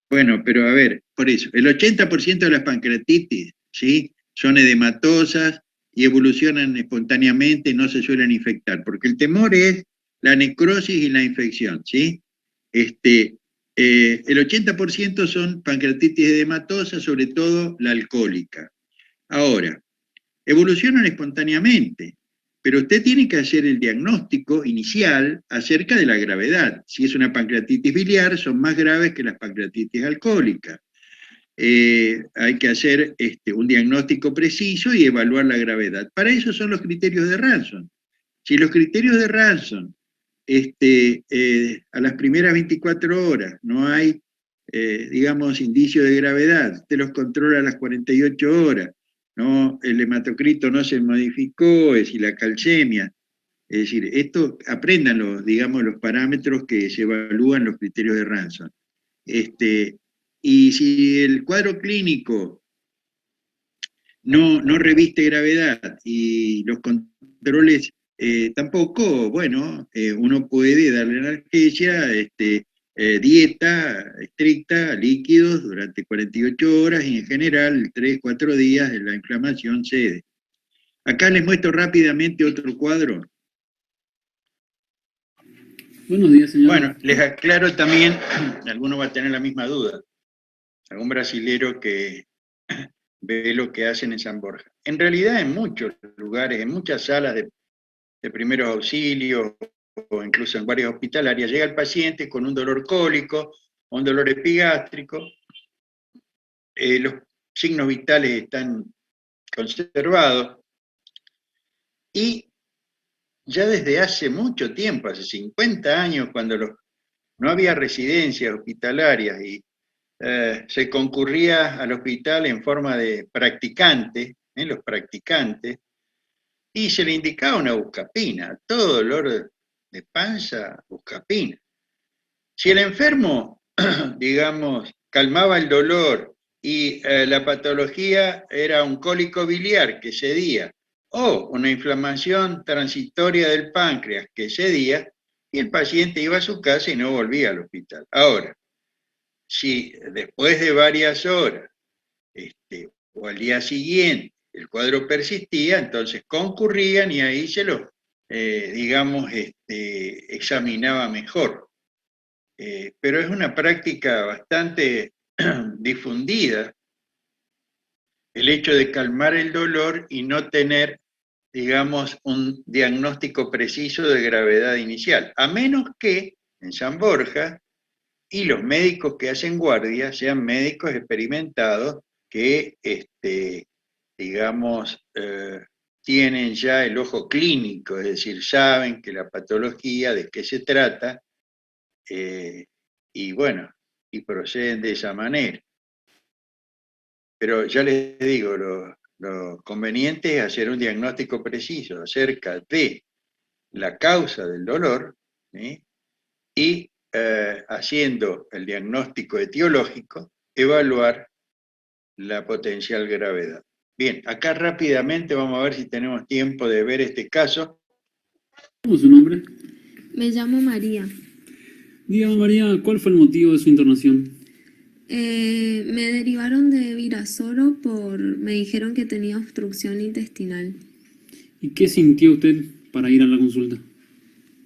Bueno, pero a ver, por eso, el 80% de las pancreatitis, ¿sí?, son edematosas y evolucionan espontáneamente, no se suelen infectar, porque el temor es la necrosis y la infección, ¿sí? El 80% son pancreatitis edematosas, sobre todo la alcohólica. Ahora, evolucionan espontáneamente, pero usted tiene que hacer el diagnóstico inicial acerca de la gravedad. Si es una pancreatitis biliar, son más graves que las pancreatitis alcohólicas. Hay que hacer un diagnóstico preciso y evaluar la gravedad. Para eso son los criterios de Ranson. Si los criterios de Ranson, a las primeras 24 horas no hay, digamos, indicio de gravedad, usted los controla a las 48 horas, ¿no? El hematocrito no se modificó, es decir, la calcemia. Es decir, esto, aprendan los parámetros que se evalúan los criterios de Ranson. Y si el cuadro clínico no reviste gravedad y los controles tampoco, bueno, uno puede darle analgesia, dieta estricta, líquidos durante 48 horas y en general 3-4 días la inflamación cede. Acá les muestro rápidamente otro cuadro. Buenos días, señor. Bueno, les aclaro también, alguno va a tener la misma duda, algún brasilero que ve lo que hacen en San Borja. En realidad en muchos lugares, en muchas salas de primeros auxilios, o incluso en varias hospitalarias, llega el paciente con un dolor cólico, o un dolor epigástrico, los signos vitales están conservados, y ya desde hace mucho tiempo, hace 50 años, cuando no había residencias hospitalarias y se concurría al hospital en forma de practicante, los practicantes, y se le indicaba una buscapina, todo dolor de panza, buscapina. Si el enfermo, digamos, calmaba el dolor y la patología era un cólico biliar que cedía, o una inflamación transitoria del páncreas que cedía, y el paciente iba a su casa y no volvía al hospital. Ahora, si después de varias horas o al día siguiente el cuadro persistía, entonces concurrían y ahí se lo, digamos, examinaba mejor. Pero es una práctica bastante difundida el hecho de calmar el dolor y no tener, digamos, un diagnóstico preciso de gravedad inicial, a menos que en San Borja y los médicos que hacen guardia sean médicos experimentados que, digamos, tienen ya el ojo clínico, es decir, saben que la patología, de qué se trata, y bueno, y proceden de esa manera. Pero ya les digo, lo conveniente es hacer un diagnóstico preciso acerca de la causa del dolor, ¿sí? Y haciendo el diagnóstico etiológico, evaluar la potencial gravedad. Bien, acá rápidamente vamos a ver si tenemos tiempo de ver este caso. ¿Cómo es su nombre? Me llamo María. Dígame, María, ¿cuál fue el motivo de su internación? Me derivaron de Virasoro me dijeron que tenía obstrucción intestinal. ¿Y qué sintió usted para ir a la consulta?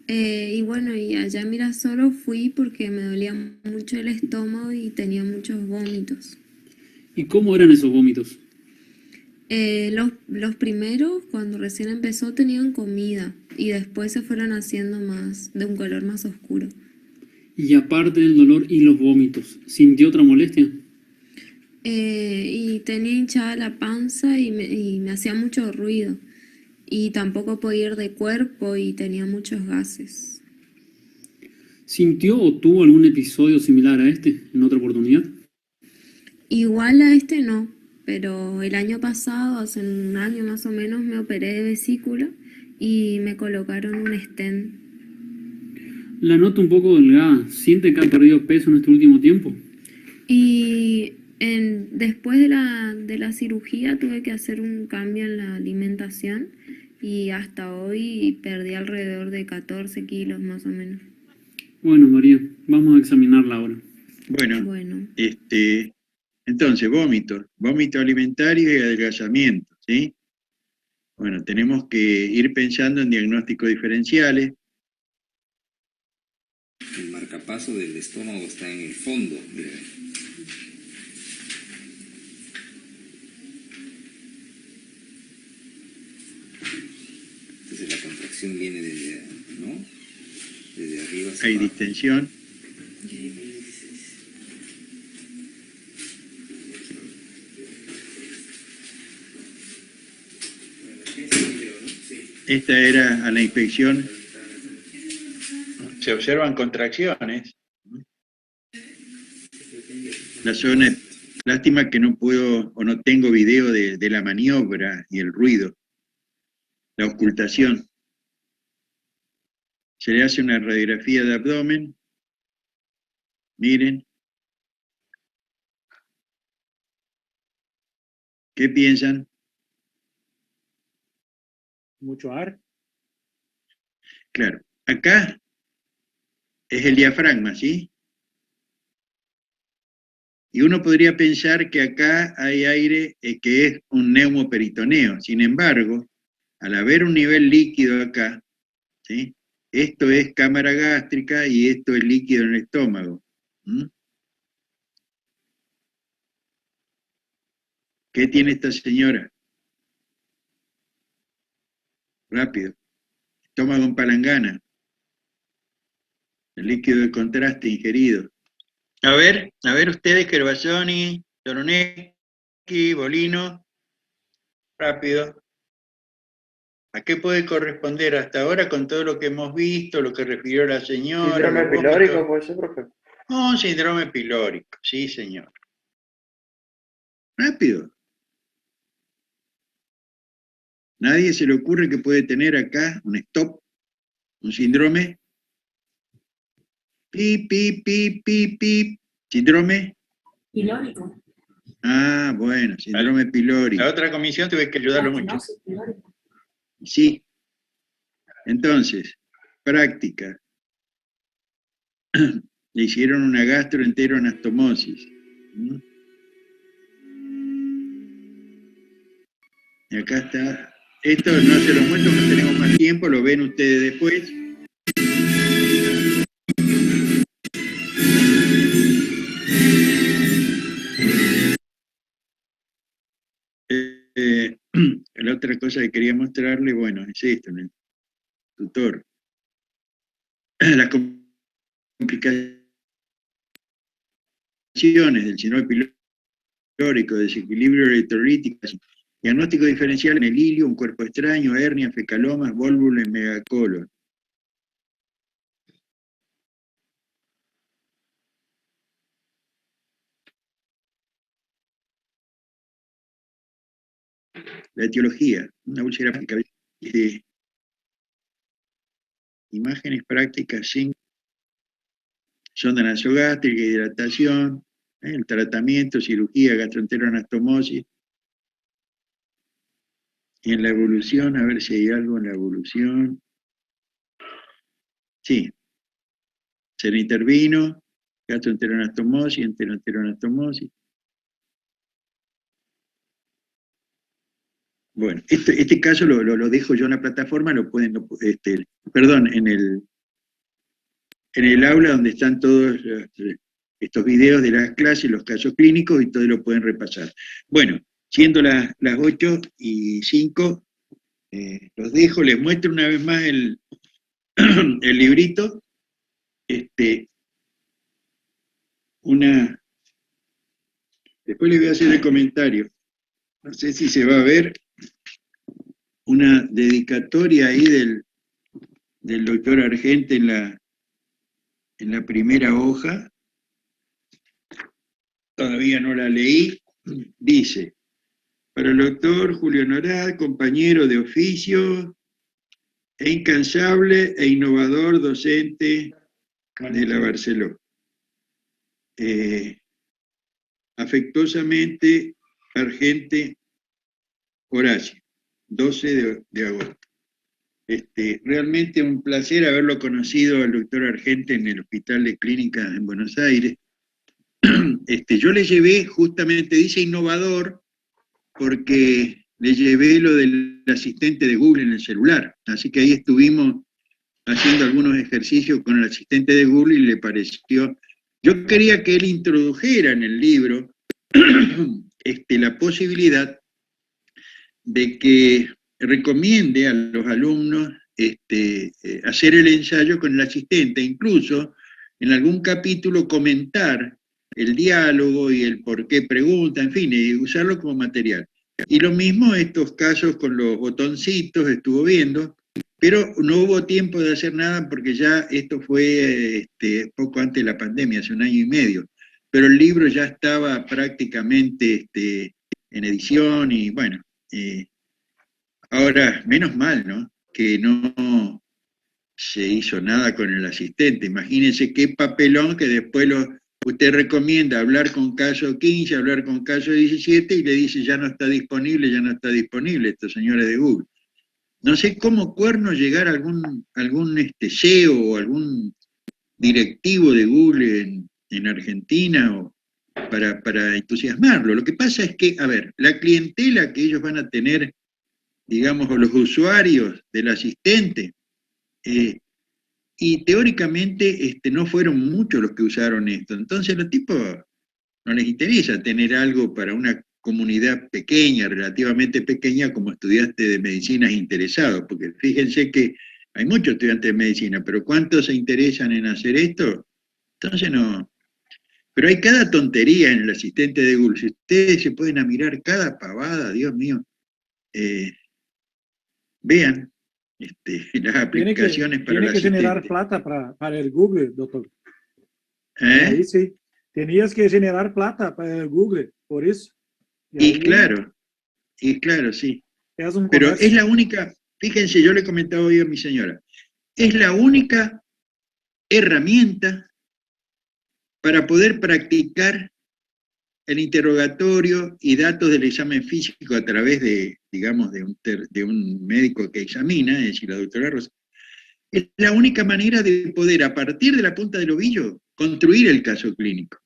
Y bueno, y allá en Virasoro fui porque me dolía mucho el estómago y tenía muchos vómitos. ¿Y cómo eran esos vómitos? Los primeros, cuando recién empezó, tenían comida y después se fueron haciendo más, de un color más oscuro. Y aparte del dolor y los vómitos, ¿sintió otra molestia? Y tenía hinchada la panza y me hacía mucho ruido. Y tampoco podía ir de cuerpo y tenía muchos gases. ¿Sintió o tuvo algún episodio similar a este en otra oportunidad? Igual a este no, pero el año pasado, hace un año más o menos, me operé de vesícula y me colocaron un stent. La noto un poco delgada. ¿Siente que ha perdido peso en este último tiempo? Y después de la cirugía tuve que hacer un cambio en la alimentación y hasta hoy perdí alrededor de 14 kilos más o menos. Bueno, María, vamos a examinarla ahora. Bueno, entonces, vómito alimentario y adelgazamiento, ¿sí? Bueno, tenemos que ir pensando en diagnósticos diferenciales. El marcapaso del estómago está en el fondo. Entonces la contracción viene desde, ¿no? Desde arriba hacia Hay abajo. distensión. Esta era a la inspección. Se observan contracciones. La zona, lástima que no puedo o no tengo video de la maniobra y el ruido. La ocultación. Se le hace una radiografía de abdomen. Miren. ¿Qué piensan? Mucho ar. Claro, acá es el diafragma, ¿sí? Y uno podría pensar que acá hay aire que es un neumoperitoneo. Sin embargo, al haber un nivel líquido acá, ¿sí? Esto es cámara gástrica y esto es líquido en el estómago. ¿Mm? ¿Qué tiene esta señora? Rápido. Estómago en palangana. El líquido de contraste ingerido. A ver ustedes, Gervasoni, Toronecki, Bolino. Rápido. ¿A qué puede corresponder hasta ahora con todo lo que hemos visto, lo que refirió la señora? Síndrome pilórico, puede ser, profe. Un síndrome pilórico, sí, señor. Rápido. Nadie se le ocurre que puede tener acá un stop, un síndrome. Pip, pip, pip, pip, pip. ¿Síndrome? Pilórico. Ah, bueno, síndrome pilórico. La otra comisión tuve que ayudarlo mucho. Sí. Entonces, práctica. Le hicieron una gastroenteroanastomosis. ¿Mm? Y acá está. Esto no se lo muestro, no tenemos más tiempo, lo ven ustedes después. La otra cosa que quería mostrarle, bueno, es esto, en el tutor. Las complicaciones del síndrome pilórico, desequilibrio electrolítico, diagnóstico diferencial en el hilio, un cuerpo extraño, hernia, fecalomas, válvula y megacolon. La etiología, una úlcera de imágenes prácticas sin sonda nasogástrica, hidratación, el tratamiento, cirugía, gastroenteroanastomosis. Y en la evolución, a ver si hay algo en la evolución. Sí. Se le intervino, gastroenteroanastomosis, enteroanastomosis. Bueno, este caso lo dejo yo en la plataforma, perdón, en el aula donde están todos estos videos de las clases, los casos clínicos, y todos lo pueden repasar. Bueno, siendo las 8:05, los dejo, les muestro una vez más el librito. Después les voy a hacer el comentario. No sé si se va a ver una dedicatoria ahí del doctor Argente en la primera hoja. Todavía no la leí. Dice: para el doctor Julio Norad, compañero de oficio e incansable e innovador docente de la Barceló. Afectuosamente, Argente Horacio, 12 de agosto. Realmente un placer haberlo conocido al doctor Argente en el Hospital de Clínicas en Buenos Aires. Yo le llevé, justamente dice innovador, porque le llevé lo del asistente de Google en el celular. Así que ahí estuvimos haciendo algunos ejercicios con el asistente de Google y le pareció... Yo quería que él introdujera en el libro la posibilidad de que recomiende a los alumnos hacer el ensayo con el asistente, incluso en algún capítulo comentar el diálogo y el por qué pregunta, en fin, y usarlo como material. Y lo mismo estos casos con los botoncitos, estuvo viendo, pero no hubo tiempo de hacer nada porque ya esto fue poco antes de la pandemia, hace 1 año y medio. Pero el libro ya estaba prácticamente en edición y bueno, ahora, menos mal, ¿no? Que no se hizo nada con el asistente. Imagínense qué papelón que después usted recomienda hablar con caso 15, hablar con caso 17 y le dice ya no está disponible, estos señores de Google. No sé cómo cuerno llegar a algún CEO o algún directivo de Google en Argentina o para entusiasmarlo. Lo que pasa es que, a ver, la clientela que ellos van a tener, digamos, o los usuarios del asistente, y teóricamente no fueron muchos los que usaron esto. Entonces a los tipos no les interesa tener algo para una comunidad pequeña, relativamente pequeña, como estudiante de medicina interesados, porque fíjense que hay muchos estudiantes de medicina, pero ¿cuántos se interesan en hacer esto? Entonces no. Pero hay cada tontería en el asistente de Google. Si ustedes se pueden mirar cada pavada, Dios mío, vean las aplicaciones para el asistente. Tiene que generar plata para el Google, doctor. Ahí sí. Tenías que generar plata para el Google, por eso. Y claro, sí. Pero es la única, fíjense, yo le comentaba hoy a mi señora, es la única herramienta para poder practicar el interrogatorio y datos del examen físico a través de, digamos, de un médico que examina, es decir, la doctora Rosa. Es la única manera de poder, a partir de la punta del ovillo, construir el caso clínico.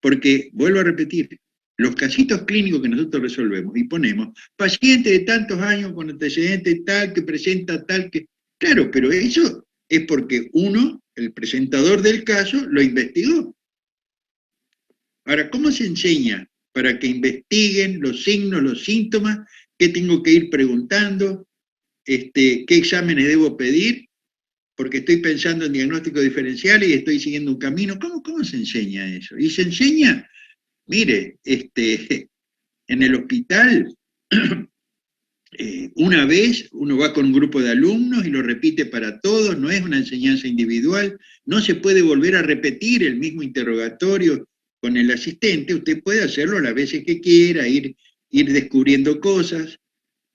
Porque, vuelvo a repetir, los casitos clínicos que nosotros resolvemos y ponemos, paciente de tantos años con antecedentes tal, que presenta tal, que... Claro, pero eso es porque uno, el presentador del caso, lo investigó. Ahora, ¿cómo se enseña para que investiguen los signos, los síntomas? ¿Qué tengo que ir preguntando? ¿Qué exámenes debo pedir? Porque estoy pensando en diagnóstico diferencial y estoy siguiendo un camino. ¿Cómo se enseña eso? Y se enseña, mire, en el hospital, una vez uno va con un grupo de alumnos y lo repite para todos, no es una enseñanza individual, no se puede volver a repetir el mismo interrogatorio con el asistente, usted puede hacerlo las veces que quiera, ir descubriendo cosas,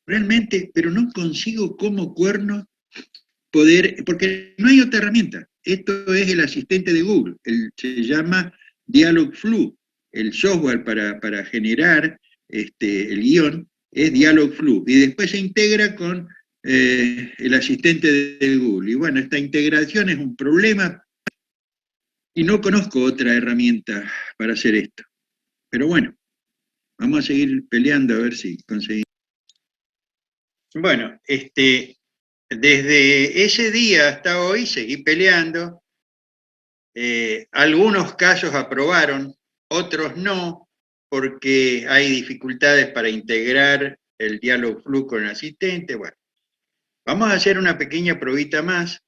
realmente, pero no consigo cómo cuerno poder, porque no hay otra herramienta. Esto es el asistente de Google, se llama Dialogfluw, el software para generar el guión es Dialogfluw, y después se integra con el asistente de Google. Y bueno, esta integración es un problema Y no conozco otra herramienta para hacer esto. Pero bueno, vamos a seguir peleando a ver si conseguimos. Bueno, desde ese día hasta hoy seguí peleando. Algunos casos aprobaron, otros no, porque hay dificultades para integrar el diálogo flujo con el asistente. Bueno, vamos a hacer una pequeña probita más.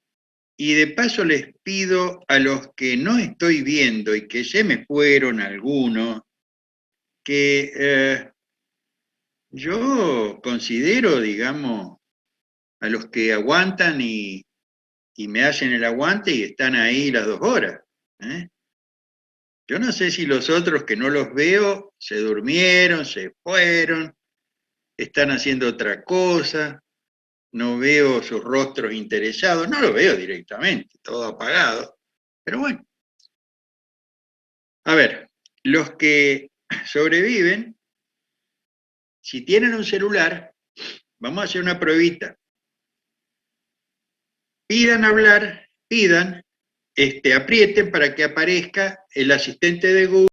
Y de paso les pido a los que no estoy viendo y que se me fueron algunos, que yo considero, digamos, a los que aguantan y me hacen el aguante y están ahí las 2 horas. Yo no sé si los otros que no los veo se durmieron, se fueron, están haciendo otra cosa. No veo sus rostros interesados, no lo veo directamente, todo apagado, pero bueno. A ver, los que sobreviven, si tienen un celular, vamos a hacer una pruebita. Pidan hablar, aprieten para que aparezca el asistente de Google.